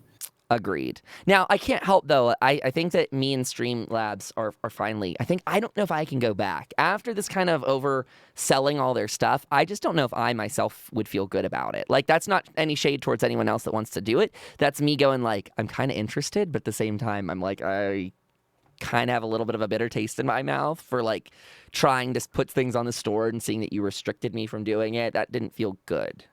[SPEAKER 1] Agreed. Now, I can't help, though. I think that me and Streamlabs are finally... I don't know if I can go back. After this kind of overselling all their stuff, I just don't know if I myself would feel good about it. Like, that's not any shade towards anyone else that wants to do it. That's me going, like, I'm kind of interested, but at the same time, I'm like, I kind of have a little bit of a bitter taste in my mouth for, like, trying to put things on the store and seeing that you restricted me from doing it. That didn't feel good.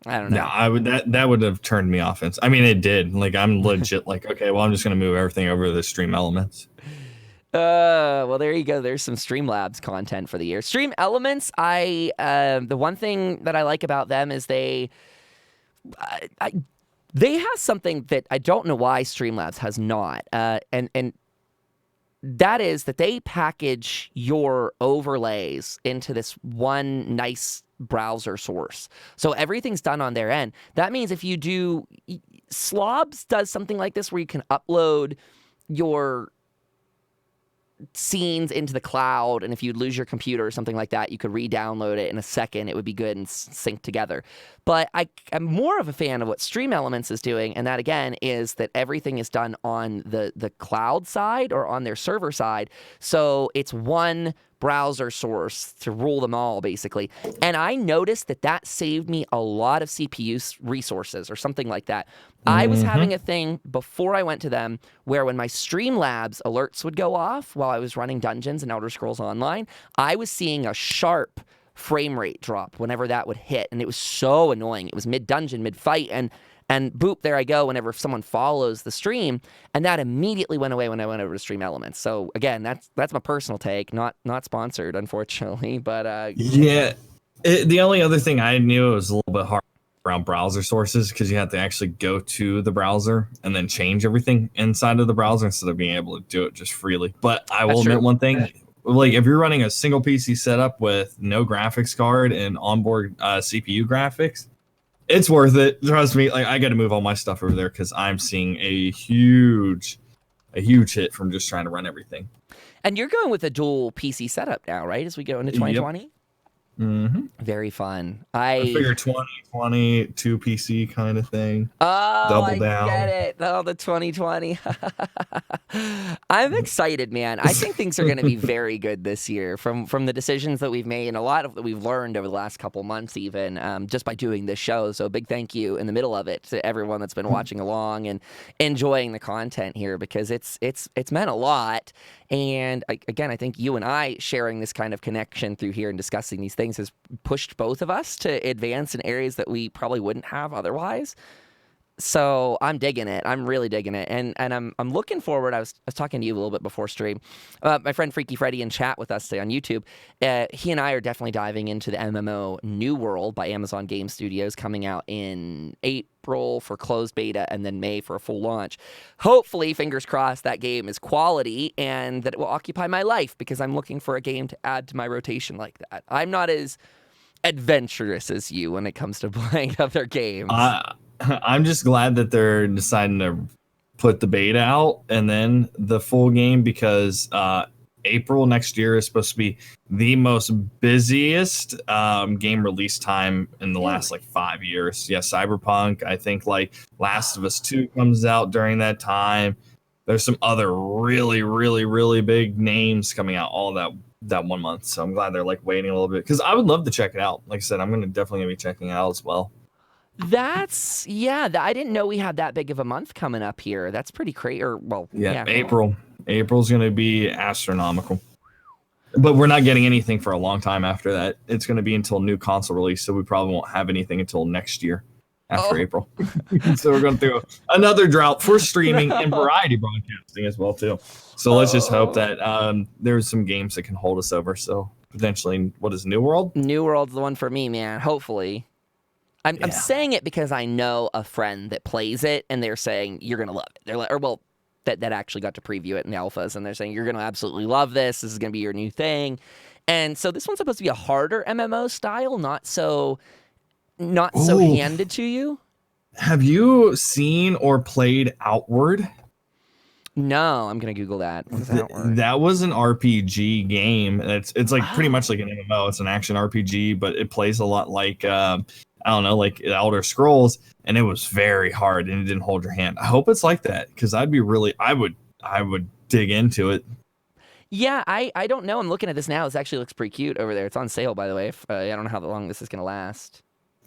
[SPEAKER 1] I don't know.
[SPEAKER 2] No, I would that would have turned me off. I mean, it did. Like, I'm legit like, okay, well, I'm just gonna move everything over to the Stream Elements.
[SPEAKER 1] Well, there you go. There's some Streamlabs content for the year. Stream Elements. The one thing that I like about them is they have something that I don't know why Streamlabs has not. And that is that they package your overlays into this one nice browser source. So everything's done on their end. That means if you do, Slobs does something like this where you can upload your scenes into the cloud, and if you lose your computer or something like that, you could re-download it in a second. It would be good and sync together. But I'm more of a fan of what Stream Elements is doing, and that again is that everything is done on the cloud side or on their server side. So it's one browser source to rule them all, basically. And I noticed that saved me a lot of CPU resources or something like that. I was having a thing before I went to them where when my Streamlabs alerts would go off while I was running Dungeons and Elder Scrolls Online, I was seeing a sharp frame rate drop whenever that would hit. And it was so annoying. It was mid-dungeon, mid-fight, and boop, there I go whenever someone follows the stream. And that immediately went away when I went over to Stream Elements. So again, that's my personal take, not sponsored, unfortunately. But
[SPEAKER 2] yeah, the only other thing I knew was a little bit hard around browser sources because you have to actually go to the browser and then change everything inside of the browser instead of being able to do it just freely. But I will admit one thing. Like, if you're running a single PC setup with no graphics card and onboard CPU graphics, it's worth it. Trust me. Like, I got to move all my stuff over there because I'm seeing a huge hit from just trying to run everything.
[SPEAKER 1] And you're going with a dual PC setup now, right? As we go into 2020.
[SPEAKER 2] Yep. Mm-hmm.
[SPEAKER 1] Very fun.
[SPEAKER 2] I figure 2020 2 PC kind of thing.
[SPEAKER 1] Oh,
[SPEAKER 2] double down.
[SPEAKER 1] I get it. Oh, the 2020. I'm excited, man. I think things are going to be very good this year from the decisions that we've made and a lot of that we've learned over the last couple months, even just by doing this show. So big thank you in the middle of it to everyone that's been watching along and enjoying the content here because it's meant a lot. And again, I think you and I sharing this kind of connection through here and discussing these things has pushed both of us to advance in areas that we probably wouldn't have otherwise. So I'm digging it. I'm really digging it. And I'm looking forward. I was talking to you a little bit before stream. My friend Freaky Freddy in chat with us today on YouTube. He and I are definitely diving into the MMO New World by Amazon Game Studios coming out in April for closed beta and then May for a full launch. Hopefully, fingers crossed, that game is quality and that it will occupy my life because I'm looking for a game to add to my rotation like that. I'm not as adventurous as you when it comes to playing other games.
[SPEAKER 2] I'm just glad that they're deciding to put the beta out and then the full game because April next year is supposed to be the most busiest game release time in the last like 5 years. Yeah, Cyberpunk. I think like Last of Us 2 comes out during that time. There's some other really, really, really big names coming out all that 1 month. So I'm glad they're like waiting a little bit because I would love to check it out. Like I said, I'm definitely gonna be checking it out as well.
[SPEAKER 1] I didn't know we had that big of a month coming up here. That's pretty crazy. Or well,
[SPEAKER 2] Yeah, April's going to be astronomical. But we're not getting anything for a long time after that. It's going to be until new console release, so we probably won't have anything until next year after April. So we're going through another drought for streaming and variety broadcasting as well too. So let's just hope that there's some games that can hold us over. So potentially, what is New World?
[SPEAKER 1] New World's the one for me, man. Hopefully. I'm saying it because I know a friend that plays it, and they're saying you're gonna love it. They're like, that actually got to preview it in the alphas, and they're saying you're gonna absolutely love this. This is gonna be your new thing. And so this one's supposed to be a harder MMO style, not so handed to you.
[SPEAKER 2] Have you seen or played Outward?
[SPEAKER 1] No, I'm gonna Google that. What is Outward?
[SPEAKER 2] That was an RPG game. It's like pretty much like an MMO. It's an action RPG, but it plays a lot like like Elder Scrolls, and it was very hard and it didn't hold your hand. I hope it's like that, because I would dig into it.
[SPEAKER 1] Yeah, I don't know. I'm looking at this now. It actually looks pretty cute over there. It's on sale, by the way. I don't know how long this is gonna last.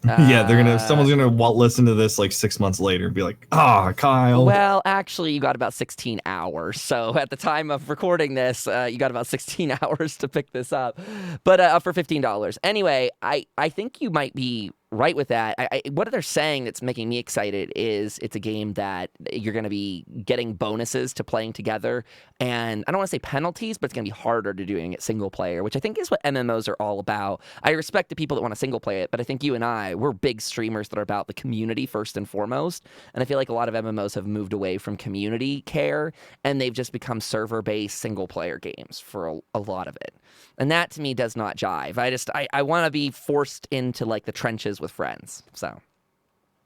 [SPEAKER 2] Yeah, someone's gonna listen to this like 6 months later and be like, Kyle.
[SPEAKER 1] Well, actually, you got about 16 hours. So at the time of recording this, you got about 16 hours to pick this up, but for $15. Anyway, I think you might be right with that. What they're saying that's making me excited is it's a game that you're going to be getting bonuses to playing together, and I don't want to say penalties, but it's going to be harder to doing it single player, which I think is what MMOs are all about. I respect the people that want to single play it, but I think you and we're big streamers that are about the community first and foremost, and I feel like a lot of MMOs have moved away from community care, and they've just become server-based single player games for a lot of it. And that to me does not jive. I want to be forced into like the trenches with friends. So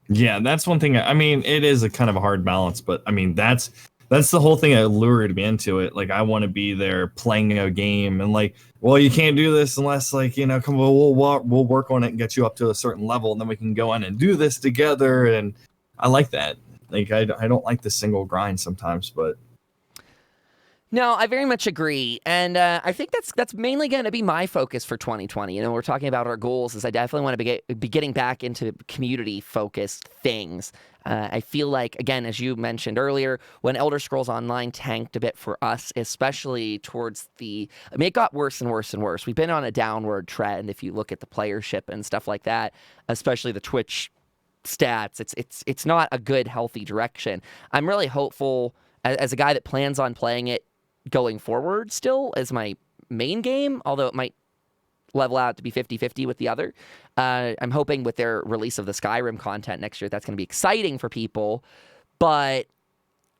[SPEAKER 2] yeah, that's one thing. I mean, it is a kind of a hard balance, but I mean that's the whole thing that lured me into it. Like, I want to be there playing a game, and like, well, you can't do this unless we'll work on it and get you up to a certain level, and then we can go in and do this together. And I like that. Like, I don't like the single grind sometimes, but.
[SPEAKER 1] No, I very much agree, and I think that's mainly going to be my focus for 2020. You know, we're talking about our goals. Is I definitely want to be getting back into community-focused things. I feel like, again, as you mentioned earlier, when Elder Scrolls Online tanked a bit for us, especially towards it got worse and worse and worse. We've been on a downward trend if you look at the playership and stuff like that, especially the Twitch stats. It's not a good, healthy direction. I'm really hopeful, as a guy that plans on playing it going forward still as my main game, although it might level out to be 50-50 with the other. I'm hoping with their release of the Skyrim content next year, that's going to be exciting for people. But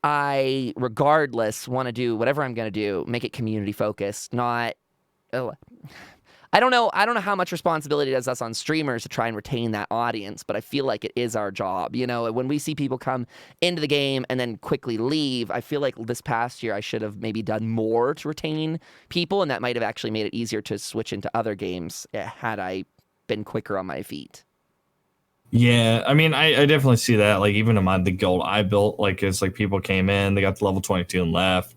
[SPEAKER 1] I, regardless, want to do whatever I'm going to do, make it community focused, not... I don't know how much responsibility it is us on streamers to try and retain that audience, but I feel like it is our job. You know, when we see people come into the game and then quickly leave, I feel like this past year I should have maybe done more to retain people, and that might have actually made it easier to switch into other games had I been quicker on my feet.
[SPEAKER 2] Yeah, I mean, I definitely see that. Like, even in the guild I built, like, it's like people came in, they got to level 22 and left.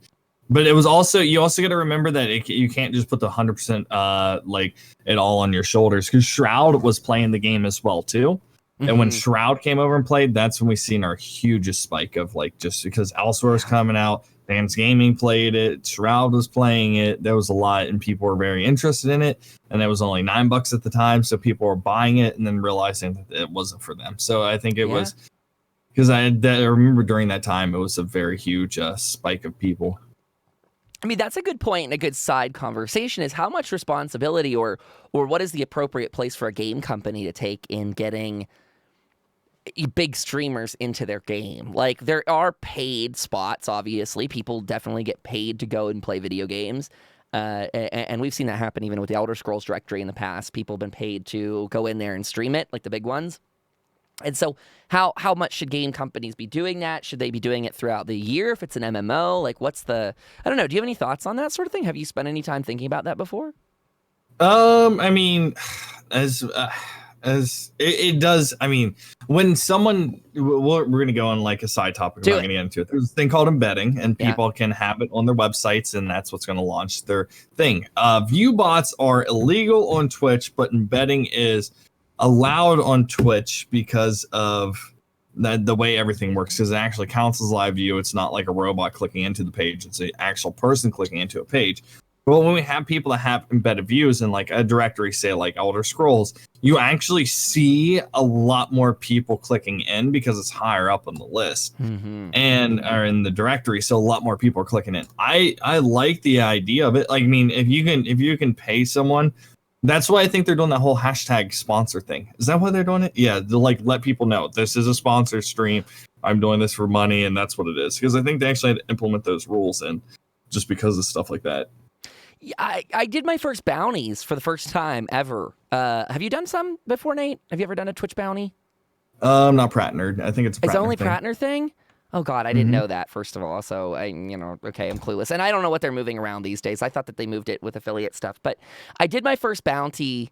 [SPEAKER 2] But it was you also got to remember that you can't just put the 100% like it all on your shoulders, because Shroud was playing the game as well too. Mm-hmm. And when Shroud came over and played, that's when we seen our hugest spike of like, just because Elsewhere was coming out, Vans Gaming played it, Shroud was playing it. There was a lot, and people were very interested in it. And it was only $9 at the time, so people were buying it and then realizing that it wasn't for them. So I think it was, because I remember during that time it was a very huge spike of people.
[SPEAKER 1] I mean, that's a good point, and a good side conversation is how much responsibility or what is the appropriate place for a game company to take in getting big streamers into their game. Like, there are paid spots, obviously. People definitely get paid to go and play video games. And we've seen that happen even with the Elder Scrolls directory in the past. People have been paid to go in there and stream it, like the big ones. And so how much should game companies be doing that? Should they be doing it throughout the year if it's an MMO? Like, I don't know. Do you have any thoughts on that sort of thing? Have you spent any time thinking about that before?
[SPEAKER 2] I mean, as it does, I mean, when someone, we're going to go on like a side topic. We're not going to get into it. There's a thing called embedding, and people can have it on their websites, and that's what's going to launch their thing. View bots are illegal on Twitch, but embedding is allowed on Twitch because of the way everything works, because it actually counts as live view. It's not like a robot clicking into the page. It's an actual person clicking into a page. But when we have people that have embedded views in like a directory, say like Elder Scrolls, you actually see a lot more people clicking in because it's higher up on the list and are in the directory. So a lot more people are clicking in. I like the idea of it. Like, I mean, if you can pay someone, that's why I think they're doing that whole hashtag sponsor thing. Is that why they're doing it? Yeah, to like let people know this is a sponsor stream. I'm doing this for money, and that's what it is. Because I think they actually had to implement those rules in just because of stuff like that.
[SPEAKER 1] Yeah, I did my first bounties for the first time ever. Have you done some before, Nate? Have you ever done a Twitch bounty?
[SPEAKER 2] Not Prattner. I think it's a Prattner.
[SPEAKER 1] It's only
[SPEAKER 2] thing.
[SPEAKER 1] Prattner thing? Oh God, I didn't know that. First of all, so I'm clueless, and I don't know what they're moving around these days. I thought that they moved it with affiliate stuff, but I did my first bounty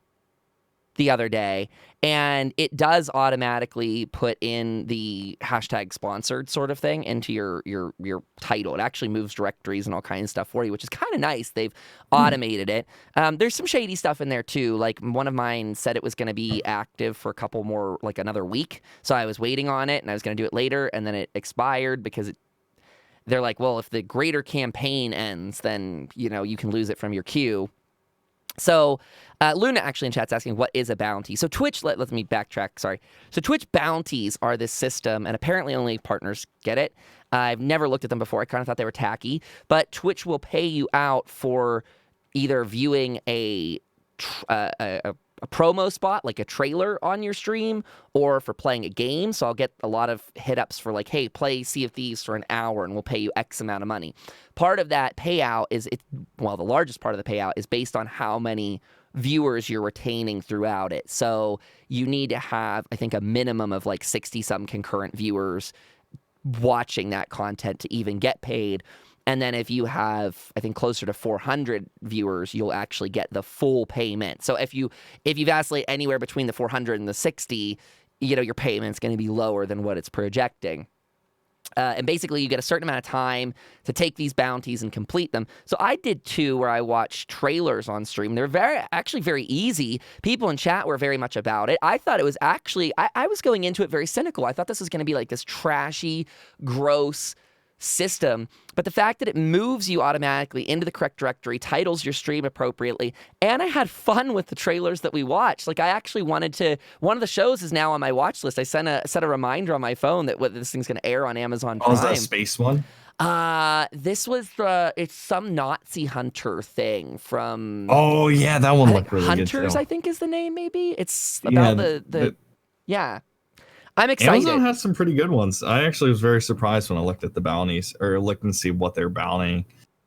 [SPEAKER 1] the other day, and it does automatically put in the hashtag sponsored sort of thing into your title. It actually moves directories and all kinds of stuff for you, which is kind of nice. They've automated it. There's some shady stuff in there too. Like one of mine said it was going to be active for a couple more, like another week. So I was waiting on it, and I was going to do it later, and then it expired because they're like, well, if the greater campaign ends, then you can lose it from your queue. So Luna actually in chat's asking, what is a bounty? So Twitch, let me backtrack, sorry. So Twitch bounties are this system, and apparently only partners get it. I've never looked at them before. I kind of thought they were tacky. But Twitch will pay you out for either viewing a promo spot, like a trailer on your stream, or for playing a game. So I'll get a lot of hit-ups for like, hey, play Sea of Thieves for an hour and we'll pay you X amount of money. Part of that payout is, the largest part of the payout is based on how many viewers you're retaining throughout it. So you need to have, I think, a minimum of like 60-some concurrent viewers watching that content to even get paid. And then if you have, I think, closer to 400 viewers, you'll actually get the full payment. So if you vacillate anywhere between the 400 and the 60, your payment's going to be lower than what it's projecting. And basically, you get a certain amount of time to take these bounties and complete them. So I did 2 where I watched trailers on stream. They're actually very easy. People in chat were very much about it. I thought it was actually, I was going into it very cynical. I thought this was going to be like this trashy, gross system, but the fact that it moves you automatically into the correct directory, titles your stream appropriately, and I had fun with the trailers that we watched. Like I actually wanted to, one of the shows is now on my watch list. I set a reminder on my phone that this thing's going to air on Amazon Prime.
[SPEAKER 2] Oh, is that a space one?
[SPEAKER 1] This was it's some Nazi hunter thing from.
[SPEAKER 2] Oh yeah, that one looked really
[SPEAKER 1] Hunters,
[SPEAKER 2] good. Hunters,
[SPEAKER 1] I think is the name. Maybe it's about yeah. I'm excited.
[SPEAKER 2] Amazon has some pretty good ones. I actually was very surprised when I looked at the bounties or looked and see what they're bountying.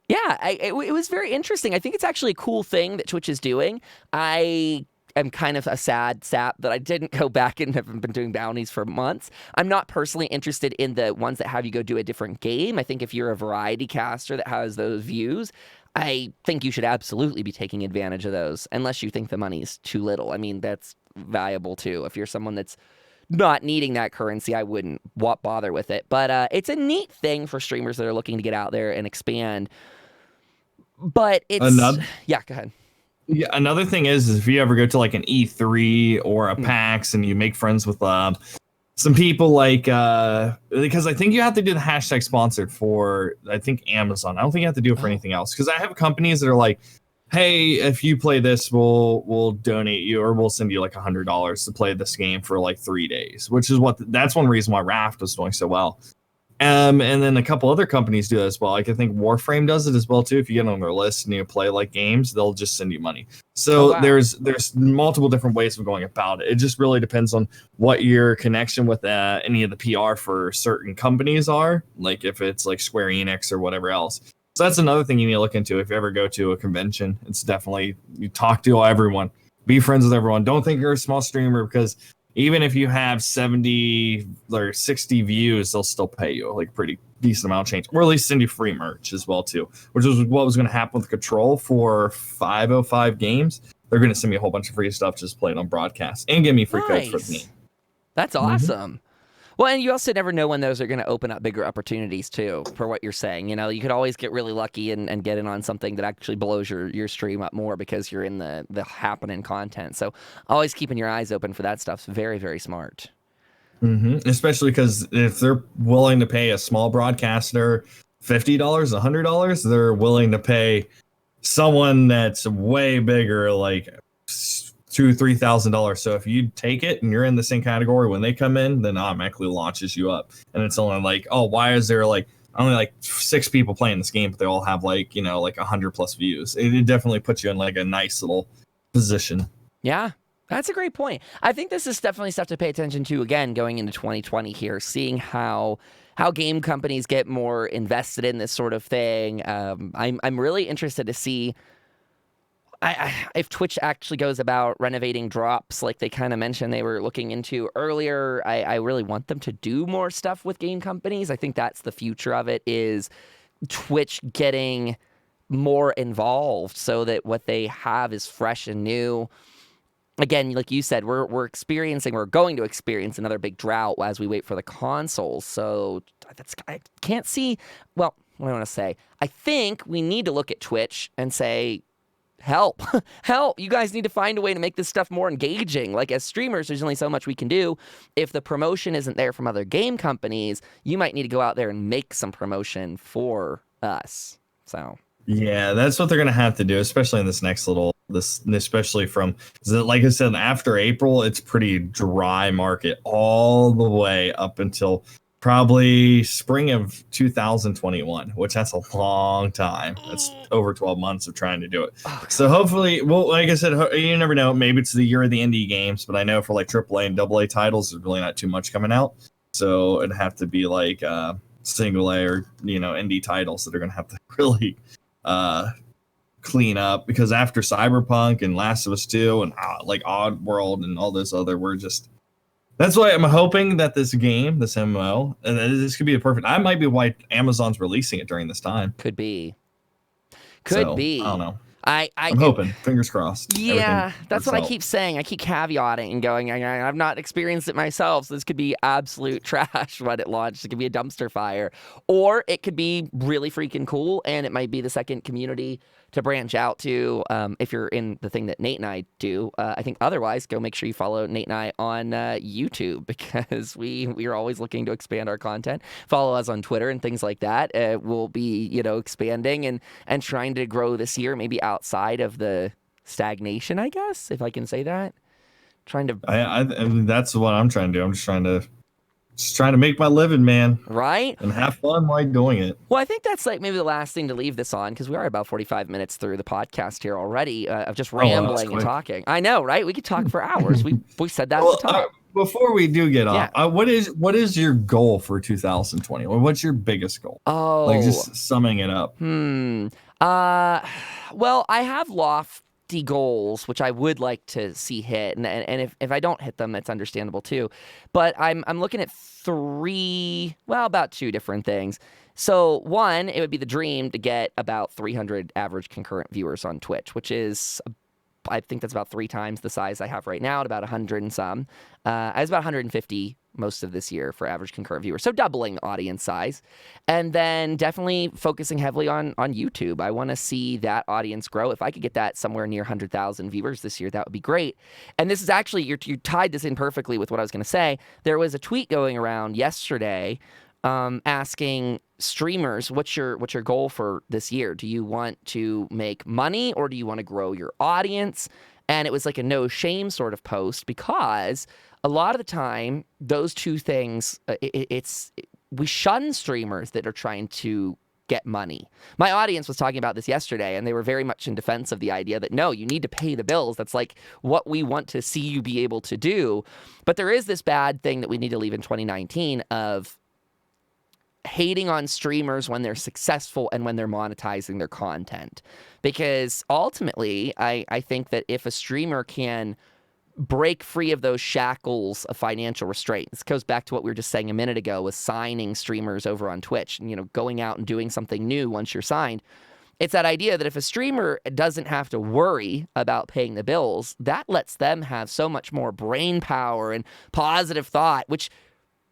[SPEAKER 1] Yeah, it was very interesting. I think it's actually a cool thing that Twitch is doing. I am kind of a sad sap that I didn't go back and have been doing bounties for months. I'm not personally interested in the ones that have you go do a different game. I think if you're a variety caster that has those views, I think you should absolutely be taking advantage of those, unless you think the money's too little. I mean, that's valuable too. If you're someone that's not needing that currency, I wouldn't bother with it. But it's a neat thing for streamers that are looking to get out there and expand. But it's... Yeah, go ahead.
[SPEAKER 2] Yeah, another thing is if you ever go to like an E3 or a PAX and you make friends with some people like... because I think you have to do the hashtag sponsored for, I think, Amazon. I don't think you have to do it for anything else. Because I have companies that are like, hey, if you play this, we'll donate you, or we'll send you like $100 to play this game for like 3 days, which is that's one reason why Raft was doing so well. And then a couple other companies do that as well. Like I think Warframe does it as well too. If you get on their list and you play like games, they'll just send you money. So there's multiple different ways of going about it. It just really depends on what your connection with any of the PR for certain companies are. Like if it's like Square Enix or whatever else. So that's another thing you need to look into if you ever go to a convention. It's definitely, you talk to everyone, be friends with everyone. Don't think you're a small streamer, because even if you have 70 or 60 views, they'll still pay you like pretty decent amount of change, or at least send you free merch as well too, which is what was going to happen with Control for 505 games. They're going to send me a whole bunch of free stuff, just play it on broadcast and give me free codes for the game.
[SPEAKER 1] That's awesome. Well, and you also never know when those are going to open up bigger opportunities too, for what you're saying. You know, you could always get really lucky and get in on something that actually blows your stream up more because you're in the happening content. So always keeping your eyes open for that stuff's very, very smart.
[SPEAKER 2] Especially because if they're willing to pay a small broadcaster $50, $100, they're willing to pay someone that's way bigger, like $2,000-$3,000. So if you take it and you're in the same category when they come in, then automatically launches you up. And it's only like, oh, why is there like only like 6 people playing this game, but they all have like, you know, like 100+ views? It definitely puts you in like a nice little position.
[SPEAKER 1] Yeah. That's a great point. I think this is definitely stuff to pay attention to, again, going into 2020 here, seeing how game companies get more invested in this sort of thing. I'm really interested to see if Twitch actually goes about renovating drops like they kind of mentioned they were looking into earlier. I really want them to do more stuff with game companies. I think that's the future of it, is Twitch getting more involved so that what they have is fresh and new. Again, like you said, we're going to experience another big drought as we wait for the consoles. So I can't see. Well, what do I want to say? I think we need to look at Twitch and say, help, help. You guys need to find a way to make this stuff more engaging. Like, as streamers, there's only so much we can do. If the promotion isn't there from other game companies, you might need to go out there and make some promotion for us. So.
[SPEAKER 2] Yeah, that's what they're going to have to do, especially in this next especially from, like I said, after April, it's pretty dry market all the way up until probably spring of 2021, which that's a long time. That's over 12 months of trying to do it. Oh, so hopefully, well, like I said, you never know. Maybe it's the year of the indie games, but I know for like AAA and AA titles, there's really not too much coming out. So it'd have to be like single A or, you know, indie titles that are going to have to really clean up, because after Cyberpunk and Last of Us 2 and like Oddworld and all this other, that's why I'm hoping that this game, this MMO, and this could be I might be why Amazon's releasing it during this time.
[SPEAKER 1] Could be.
[SPEAKER 2] I don't know. I'm hoping. Fingers crossed.
[SPEAKER 1] Yeah, that's what I keep saying. I keep caveating and going, I've not experienced it myself, so this could be absolute trash when it launched. It could be a dumpster fire. Or it could be really freaking cool, and it might be the second community to branch out to if you're in the thing that Nate and I do. I think otherwise, go make sure you follow Nate and I on YouTube, because we are always looking to expand our content. Follow us on Twitter and things like that. We'll be, expanding and trying to grow this year, maybe outside of the stagnation, I guess, if I can say that. Trying to.
[SPEAKER 2] I mean, that's what I'm trying to do. I'm just trying to make my living, man.
[SPEAKER 1] Right?
[SPEAKER 2] And have fun while doing it.
[SPEAKER 1] Well, I think that's like maybe the last thing to leave this on, because we are about 45 minutes through the podcast here already of just rambling and talking. I know, right? We could talk for hours. We said that at the top.
[SPEAKER 2] Before we do get off, what is your goal for 2020? What's your biggest goal?
[SPEAKER 1] Oh.
[SPEAKER 2] Like, just summing it up.
[SPEAKER 1] Well, I have lofty goals, which I would like to see hit, and if I don't hit them, it's understandable too. But I'm looking at about 2 different things. So one, it would be the dream to get about 300 average concurrent viewers on Twitch, which is, I think that's about 3 times the size I have right now, at about 100 and some. I was about 150 most of this year for average concurrent viewers, so doubling audience size. And then definitely focusing heavily on YouTube. I want to see that audience grow. If I could get that somewhere near 100,000 viewers this year, that would be great. And this is actually, you tied this in perfectly with what I was going to say. There was a tweet going around yesterday asking streamers, what's your goal for this year? Do you want to make money, or do you want to grow your audience? And it was like a no shame sort of post, because a lot of the time those 2 things, we shun streamers that are trying to get money. My audience was talking about this yesterday, and they were very much in defense of the idea that, no, you need to pay the bills. That's like what we want to see you be able to do. But there is this bad thing that we need to leave in 2019 of hating on streamers when they're successful and when they're monetizing their content. Because ultimately, I think that if a streamer can break free of those shackles of financial restraint, this goes back to what we were just saying a minute ago with signing streamers over on Twitch and, going out and doing something new once you're signed. It's that idea that if a streamer doesn't have to worry about paying the bills, that lets them have so much more brain power and positive thought, which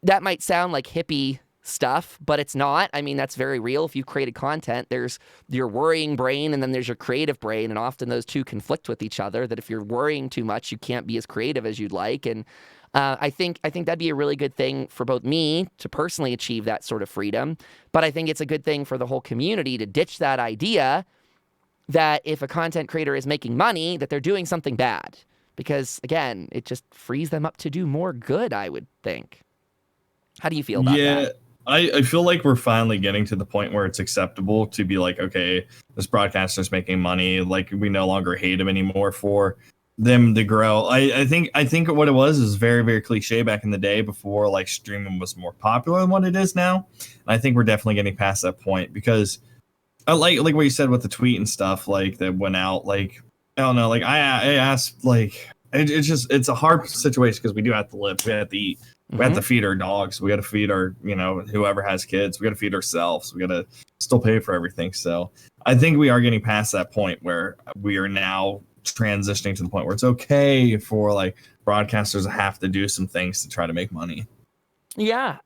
[SPEAKER 1] that might sound like hippie stuff, but it's not. I mean, that's very real. If you've created content, there's your worrying brain and then there's your creative brain, and often those two conflict with each other, that if you're worrying too much, you can't be as creative as you'd like. And I think that'd be a really good thing for both me to personally achieve that sort of freedom, but I think it's a good thing for the whole community to ditch that idea that if a content creator is making money, that they're doing something bad. Because, again, it just frees them up to do more good, I would think. How do you feel about that?
[SPEAKER 2] I feel like we're finally getting to the point where it's acceptable to be like, okay, this broadcaster's making money. Like, we no longer hate him anymore for them to grow. I think what it was is very, very cliche back in the day before like streaming was more popular than what it is now. And I think we're definitely getting past that point because I like what you said with the tweet and stuff like that went out. Like, I don't know, like I asked, like it's a hard situation because we do have to live. We have to eat. We have to feed our dogs. We got to feed our, whoever has kids. We got to feed ourselves. We got to still pay for everything. So I think we are getting past that point where we are now transitioning to the point where it's okay for like broadcasters to have to do some things to try to make money.
[SPEAKER 1] Yeah,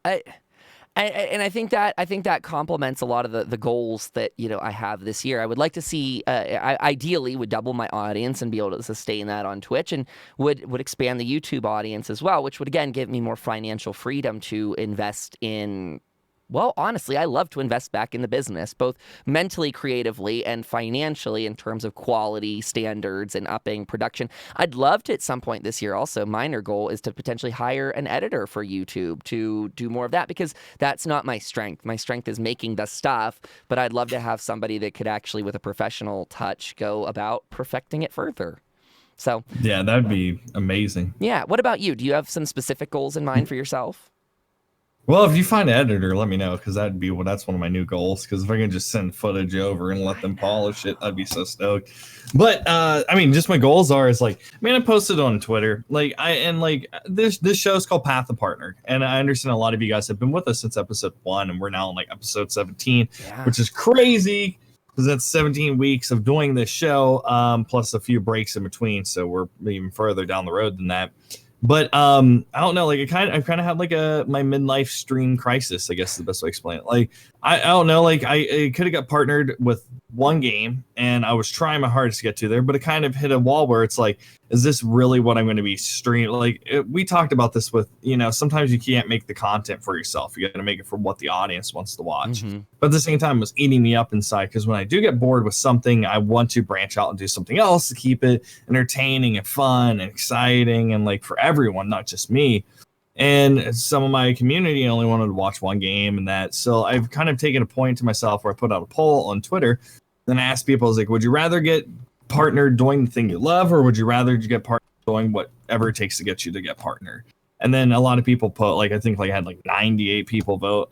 [SPEAKER 1] I think that complements a lot of the goals that I have this year. I would like to see, I ideally would double my audience and be able to sustain that on Twitch, and would expand the YouTube audience as well, which would again give me more financial freedom to invest in. Well, honestly, I love to invest back in the business, both mentally, creatively, and financially in terms of quality standards and upping production. I'd love to at some point this year also, minor goal is to potentially hire an editor for YouTube to do more of that, because that's not my strength. My strength is making the stuff, but I'd love to have somebody that could actually, with a professional touch, go about perfecting it further. So
[SPEAKER 2] yeah, that'd be amazing.
[SPEAKER 1] Yeah. What about you? Do you have some specific goals in mind for yourself?
[SPEAKER 2] Well, if you find an editor, let me know, because that's one of my new goals. Because if I can just send footage over and let them polish it, I'd be so stoked. But just my goals is like, I posted on Twitter, this show's called Path of Partner, and I understand a lot of you guys have been with us since episode 1, and we're now on like episode 17, which is crazy because that's 17 weeks of doing this show, plus a few breaks in between, so we're even further down the road than that. But I don't know, like I've kind of had like my midlife stream crisis, I guess is the best way to explain it. Like I don't know, like I could have got partnered with one game and I was trying my hardest to get to there, but it kind of hit a wall where it's like, is this really what I'm going to be streaming? Like we talked about this with, sometimes you can't make the content for yourself. You got to make it for what the audience wants to watch. But at the same time, it was eating me up inside, because when I do get bored with something, I want to branch out and do something else to keep it entertaining and fun and exciting and like for everyone, not just me. And some of my community only wanted to watch one game and that. So I've kind of taken a point to myself where I put out a poll on Twitter and I asked people, I was like, would you rather get partnered doing the thing you love, or would you rather get partnered doing whatever it takes to get you to get partnered? And then a lot of people put, like, I think like I had like 98 people vote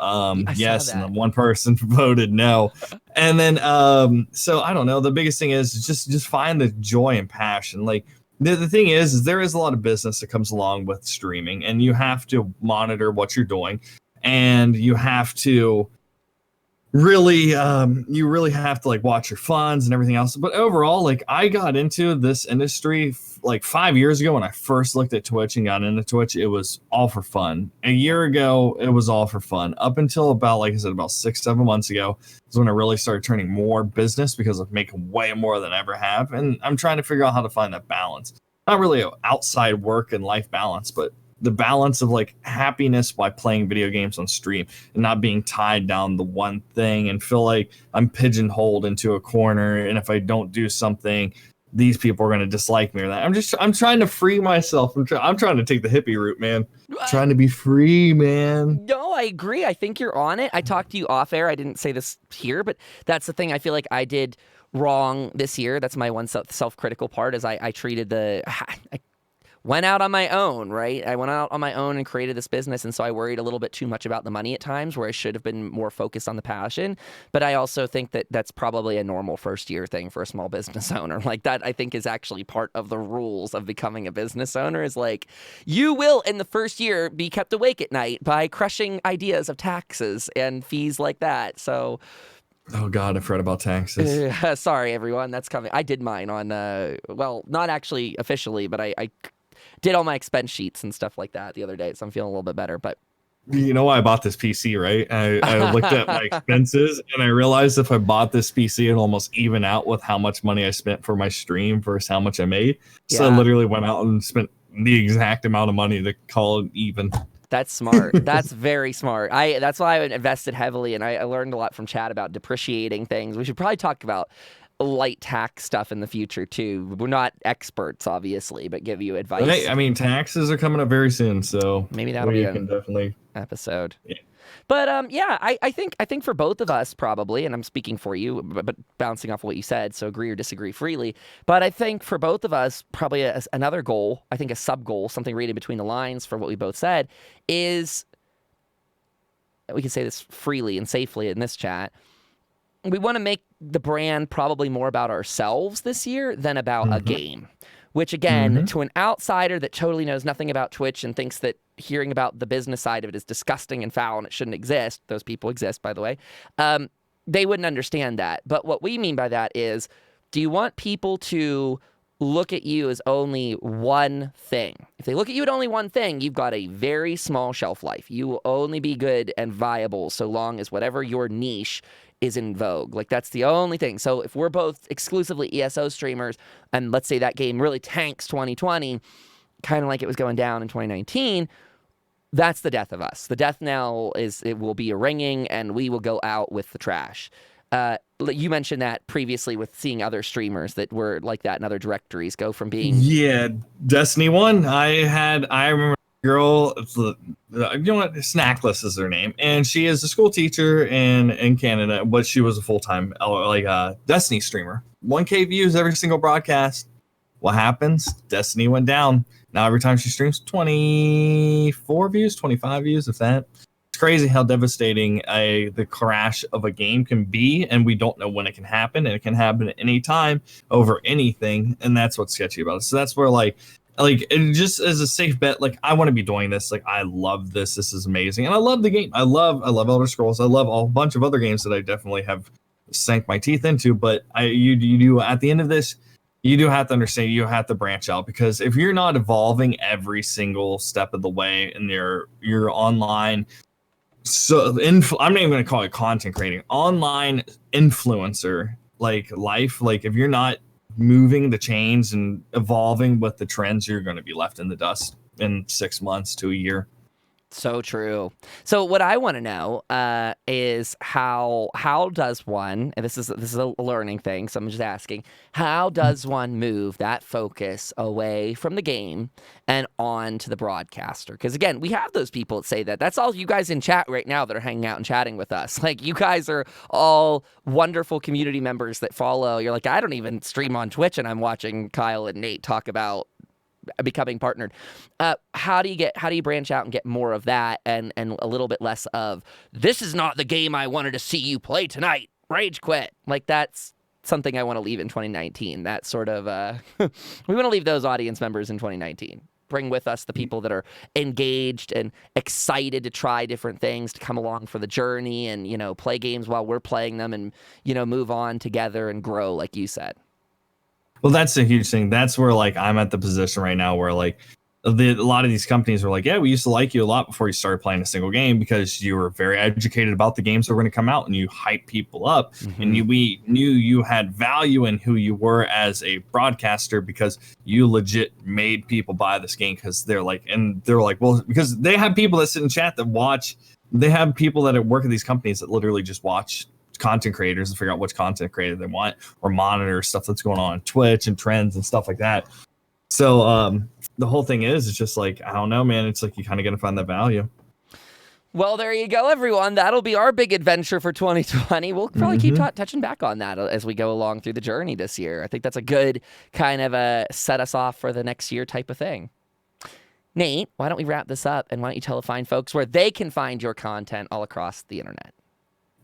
[SPEAKER 2] yes, and then one person voted no. And then so I don't know, the biggest thing is just find the joy and passion. Like the thing is there is a lot of business that comes along with streaming, and you have to monitor what you're doing, and you have to really have to like watch your funds and everything else. But overall, like I got into this industry like 5 years ago when I first looked at Twitch and got into Twitch. It was all for fun. A year ago, it was all for fun. Up until about, like I said, about 6-7 months ago is when I really started turning more business, because I'm making way more than I ever have. And I'm trying to figure out how to find that balance. Not really an outside work and life balance, but the balance of like happiness by playing video games on stream and not being tied down the one thing and feel like I'm pigeonholed into a corner. And if I don't do something, these people are going to dislike me or that. I'm trying to free myself. I'm trying to take the hippie route, man. Trying to be free, man.
[SPEAKER 1] No, I agree. I think you're on it. I talked to you off air. I didn't say this here, but that's the thing I feel like I did wrong this year. That's my one self-critical part, is I treated I went out on my own, right? I went out on my own and created this business, and so I worried a little bit too much about the money at times, where I should have been more focused on the passion. But I also think that that's probably a normal first-year thing for a small business owner. Like that, I think, is actually part of the rules of becoming a business owner, is like, you will, in the first year, be kept awake at night by crushing ideas of taxes and fees like that. So...
[SPEAKER 2] Oh, God, I've read about taxes.
[SPEAKER 1] Sorry, everyone. That's coming. I did mine on, well, not actually officially, but I did all my expense sheets and stuff like that the other day, so I'm feeling a little bit better. But
[SPEAKER 2] you know why I bought this PC, right? I looked at my expenses and I realized if I bought this PC, it'd almost even out with how much money I spent for my stream versus how much I made. So I literally went out and spent the exact amount of money to call it even.
[SPEAKER 1] That's smart. That's very smart. That's why I invested heavily, and I learned a lot from Chad about depreciating things. We should probably talk about light tax stuff in the future too. We're not experts, obviously, but give you advice.
[SPEAKER 2] Hey, I mean, taxes are coming up very soon, so
[SPEAKER 1] maybe that'll be
[SPEAKER 2] can definitely
[SPEAKER 1] episode.
[SPEAKER 2] Yeah.
[SPEAKER 1] But yeah, I think for both of us probably, and I'm speaking for you, but bouncing off what you said, so agree or disagree freely. But I think for both of us, probably another goal, I think a sub goal, something reading between the lines for what we both said, is we can say this freely and safely in this chat. We want to make the brand probably more about ourselves this year than about a game. Which again, to an outsider that totally knows nothing about Twitch and thinks that hearing about the business side of it is disgusting and foul and it shouldn't exist, those people exist, by the way, they wouldn't understand that. But what we mean by that is, do you want people to look at you as only one thing? If they look at you at only one thing, you've got a very small shelf life. You will only be good and viable so long as whatever your niche is in vogue. Like, that's the only thing. So if we're both exclusively ESO streamers, and let's say that game really tanks 2020, kind of like it was going down in 2019, that's the death of us. The death knell is, it will be a ringing, and we will go out with the trash. You mentioned that previously with seeing other streamers that were like that in other directories go from being...
[SPEAKER 2] Yeah, Destiny 1. I remember a girl, you know what, Snackless is her name, and she is a school teacher in Canada, but she was a full-time Destiny streamer. 1K views every single broadcast. What happens? Destiny went down. Now every time she streams, 24 views, 25 views, if that. It's crazy how devastating the crash of a game can be, and we don't know when it can happen, and it can happen at any time over anything, and that's what's sketchy about it. So that's where it just as a safe bet, like, I want to be doing this. Like, I love this. This is amazing, and I love the game. I love Elder Scrolls. I love a bunch of other games that I definitely have sank my teeth into. But you do at the end of this, you do have to understand, you have to branch out, because if you're not evolving every single step of the way in your online, so I'm not even going to call it content creating, online influencer life, like if you're not moving the chains and evolving with the trends, you're going to be left in the dust in 6 months to a year.
[SPEAKER 1] So true. So what I want to know is how does one, and this is a learning thing, so I'm just asking, how does one move that focus away from the game and on to the broadcaster? Because again, we have those people that say that. That's all you guys in chat right now that are hanging out and chatting with us. Like, you guys are all wonderful community members that follow. You're like, I don't even stream on Twitch and I'm watching Kyle and Nate talk about becoming partnered. How do you branch out and get more of that and a little bit less of, this is not the game I wanted to see you play tonight, rage quit? Like, that's something I want to leave in 2019. That sort of we want to leave those audience members in 2019. Bring with us the people that are engaged and excited to try different things, to come along for the journey and, play games while we're playing them, and, move on together and grow, like you said.
[SPEAKER 2] Well, that's a huge thing. That's where, I'm at the position right now where, a lot of these companies were like, yeah, we used to like you a lot before you started playing a single game, because you were very educated about the games that were going to come out, and you hype people up, and we knew you had value in who you were as a broadcaster, because you legit made people buy this game, because they're like, well, because they have people that sit in chat that watch. They have people that work at these companies that literally just watch content creators and figure out which content creator they want, or monitor stuff that's going on Twitch and trends and stuff like that. So the whole thing is, it's just I don't know, man. It's you kind of got to find that value.
[SPEAKER 1] Well, there you go, everyone. That'll be our big adventure for 2020. We'll probably keep touching back on that as we go along through the journey this year. I think that's a good kind of a set us off for the next year type of thing. Nate, why don't we wrap this up, and why don't you tell the fine folks where they can find your content all across the internet?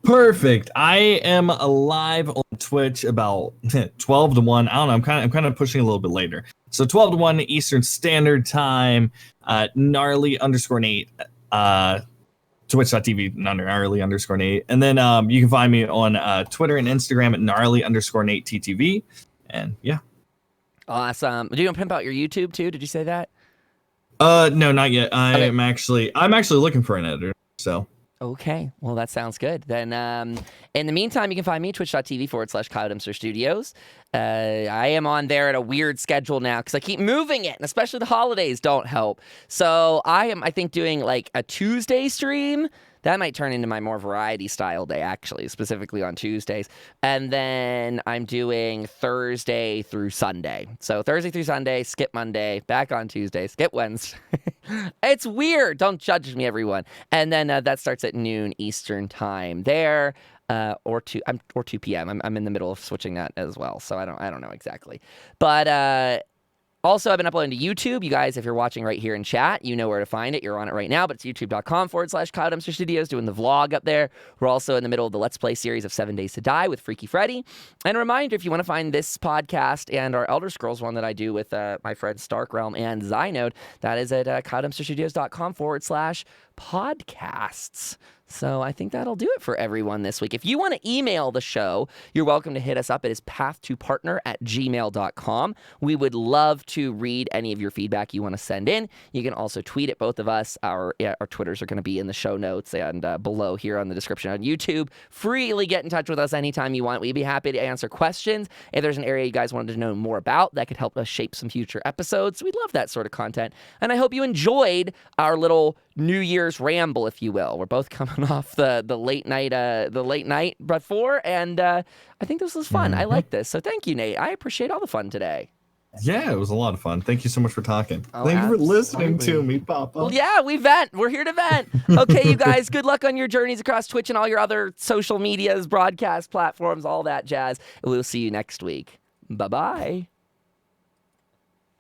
[SPEAKER 2] Perfect. I am live on Twitch about 12 to 1. I don't know. I'm kind of pushing a little bit later. So 12 to 1 Eastern Standard Time, gnarly_Nate, twitch.tv, gnarly_Nate. And then you can find me on Twitter and Instagram at gnarly_Nate TTV. And yeah.
[SPEAKER 1] Awesome. Do you want to pimp out your YouTube too? Did you say that?
[SPEAKER 2] No, not yet. I'm actually looking for an editor. So.
[SPEAKER 1] Okay, well, that sounds good. Then, in the meantime, you can find me twitch.tv/Kyle Dempster Studios. I am on there at a weird schedule now because I keep moving it, and especially the holidays don't help. So I think, doing like a Tuesday stream. That might turn into my more variety style day, actually, specifically on Tuesdays. And then I'm doing Thursday through Sunday. So Thursday through Sunday, skip Monday, back on Tuesday, skip Wednesday. It's weird. Don't judge me, everyone. And then that starts at noon Eastern time there. Or 2 p.m. I'm in the middle of switching that as well, so I don't know exactly. But also, I've been uploading to YouTube. You guys, if you're watching right here in chat, you know where to find it. You're on it right now, but it's youtube.com/Kyle Dempster Studios, doing the vlog up there. We're also in the middle of the Let's Play series of 7 Days to Die with Freaky Freddy. And a reminder, if you want to find this podcast and our Elder Scrolls one that I do with my friends Starkrealm and Zynode, that is at KyleDempsterStudios.com/podcasts. So I think that'll do it for everyone this week. If you want to email the show, you're welcome to hit us up. It is pathtopartner@gmail.com. We would love to read any of your feedback you want to send in. You can also tweet at both of us. Our Twitters are going to be in the show notes and below here on the description on YouTube. Freely get in touch with us anytime you want. We'd be happy to answer questions. If there's an area you guys wanted to know more about that could help us shape some future episodes, we'd love that sort of content. And I hope you enjoyed our little New Year's ramble, if you will. We're both coming off the late night before, and I think this was fun. I like this. So thank you, Nate. I appreciate all the fun today.
[SPEAKER 2] Yeah, it was a lot of fun. Thank you so much for talking.
[SPEAKER 1] Oh,
[SPEAKER 2] Thank
[SPEAKER 1] absolutely.
[SPEAKER 2] you for listening to me, Papa.
[SPEAKER 1] Well, yeah, we vent. We're here to vent. Okay, you guys, good luck on your journeys across Twitch and all your other social medias, broadcast platforms, all that jazz. We'll see you next week. Bye-bye.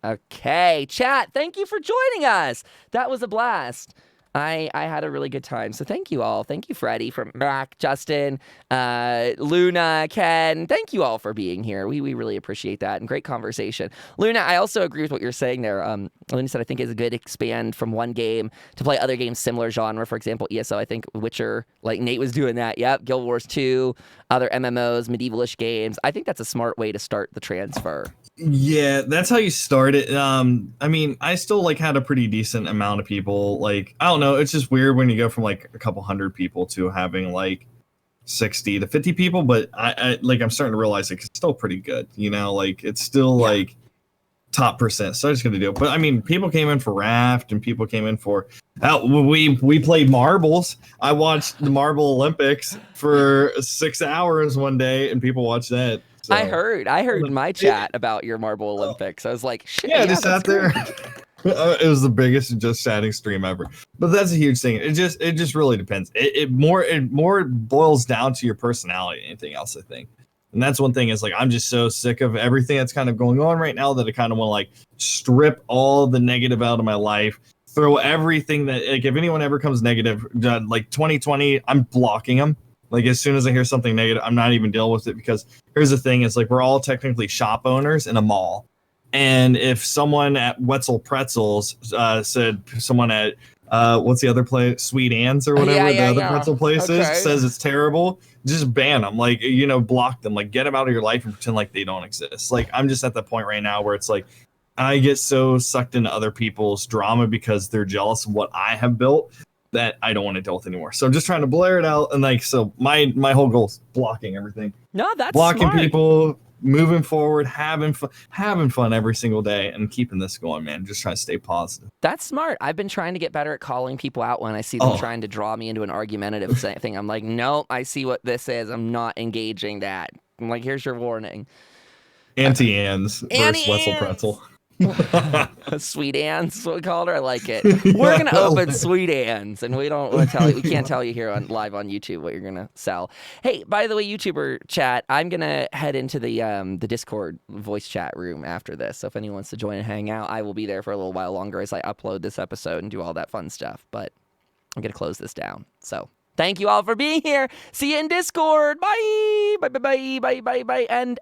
[SPEAKER 1] Okay, chat, thank you for joining us. That was a blast. I had a really good time, so thank you all. Thank you, Freddie, from Mac, Justin, Luna, Ken. Thank you all for being here. We really appreciate that, and great conversation. Luna, I also agree with what you're saying there. Luna said I think it's a good expand from one game to play other games similar genre. For example, ESO, I think Witcher, like Nate was doing that. Yep, Guild Wars 2, other MMOs, medievalish games. I think that's a smart way to start the transfer.
[SPEAKER 2] Yeah, that's how you start it. I mean, I still had a pretty decent amount of people. I don't know, it's just weird when you go from a couple hundred people to having 60 to 50 people. But I'm starting to realize it's still pretty good. It's still top percent. So I'm just gonna do it. But I mean, people came in for Raft and people came in for. We played marbles. I watched the Marble Olympics for 6 hours one day, and people watched that. So,
[SPEAKER 1] I heard in my chat about your Marble Olympics. I was like, shit.
[SPEAKER 2] Yeah, just sat there. It was the biggest just chatting stream ever. But that's a huge thing. It just really depends. It more boils down to your personality than anything else, I think. And that's one thing is I'm just so sick of everything that's kind of going on right now that I kind of want to strip all the negative out of my life. Throw everything that if anyone ever comes negative, 2020, I'm blocking them. As soon as I hear something negative, I'm not even dealing with it, because here's the thing: is we're all technically shop owners in a mall, and if someone at Wetzel Pretzels said someone at what's the other place, Sweet Ann's or whatever the other pretzel place is, says it's terrible, just ban them, block them, get them out of your life and pretend they don't exist. I'm just at the point right now where it's I get so sucked into other people's drama because they're jealous of what I have built, that I don't want to deal with anymore. So I'm just trying to blare it out, and so my whole goal is blocking everything.
[SPEAKER 1] No, that's
[SPEAKER 2] blocking
[SPEAKER 1] smart.
[SPEAKER 2] People, moving forward, having fun every single day, and keeping this going, man. Just trying to stay positive.
[SPEAKER 1] That's smart. I've been trying to get better at calling people out when I see them trying to draw me into an argumentative thing. I'm like, nope, I see what this is. I'm not engaging that. I'm like, here's your warning.
[SPEAKER 2] Auntie Anne's versus Wetzel Pretzel.
[SPEAKER 1] Sweet Ann's is what we called her. I like it. We're gonna open Sweet Ann's, and we don't want to tell you. We can't tell you here live on YouTube what you're gonna sell. Hey, by the way, YouTuber chat, I'm gonna head into the Discord voice chat room after this. So if anyone wants to join and hang out, I will be there for a little while longer as I upload this episode and do all that fun stuff. But I'm gonna close this down. So thank you all for being here. See you in Discord. Bye. Bye. Bye. Bye. Bye. Bye. Bye. And.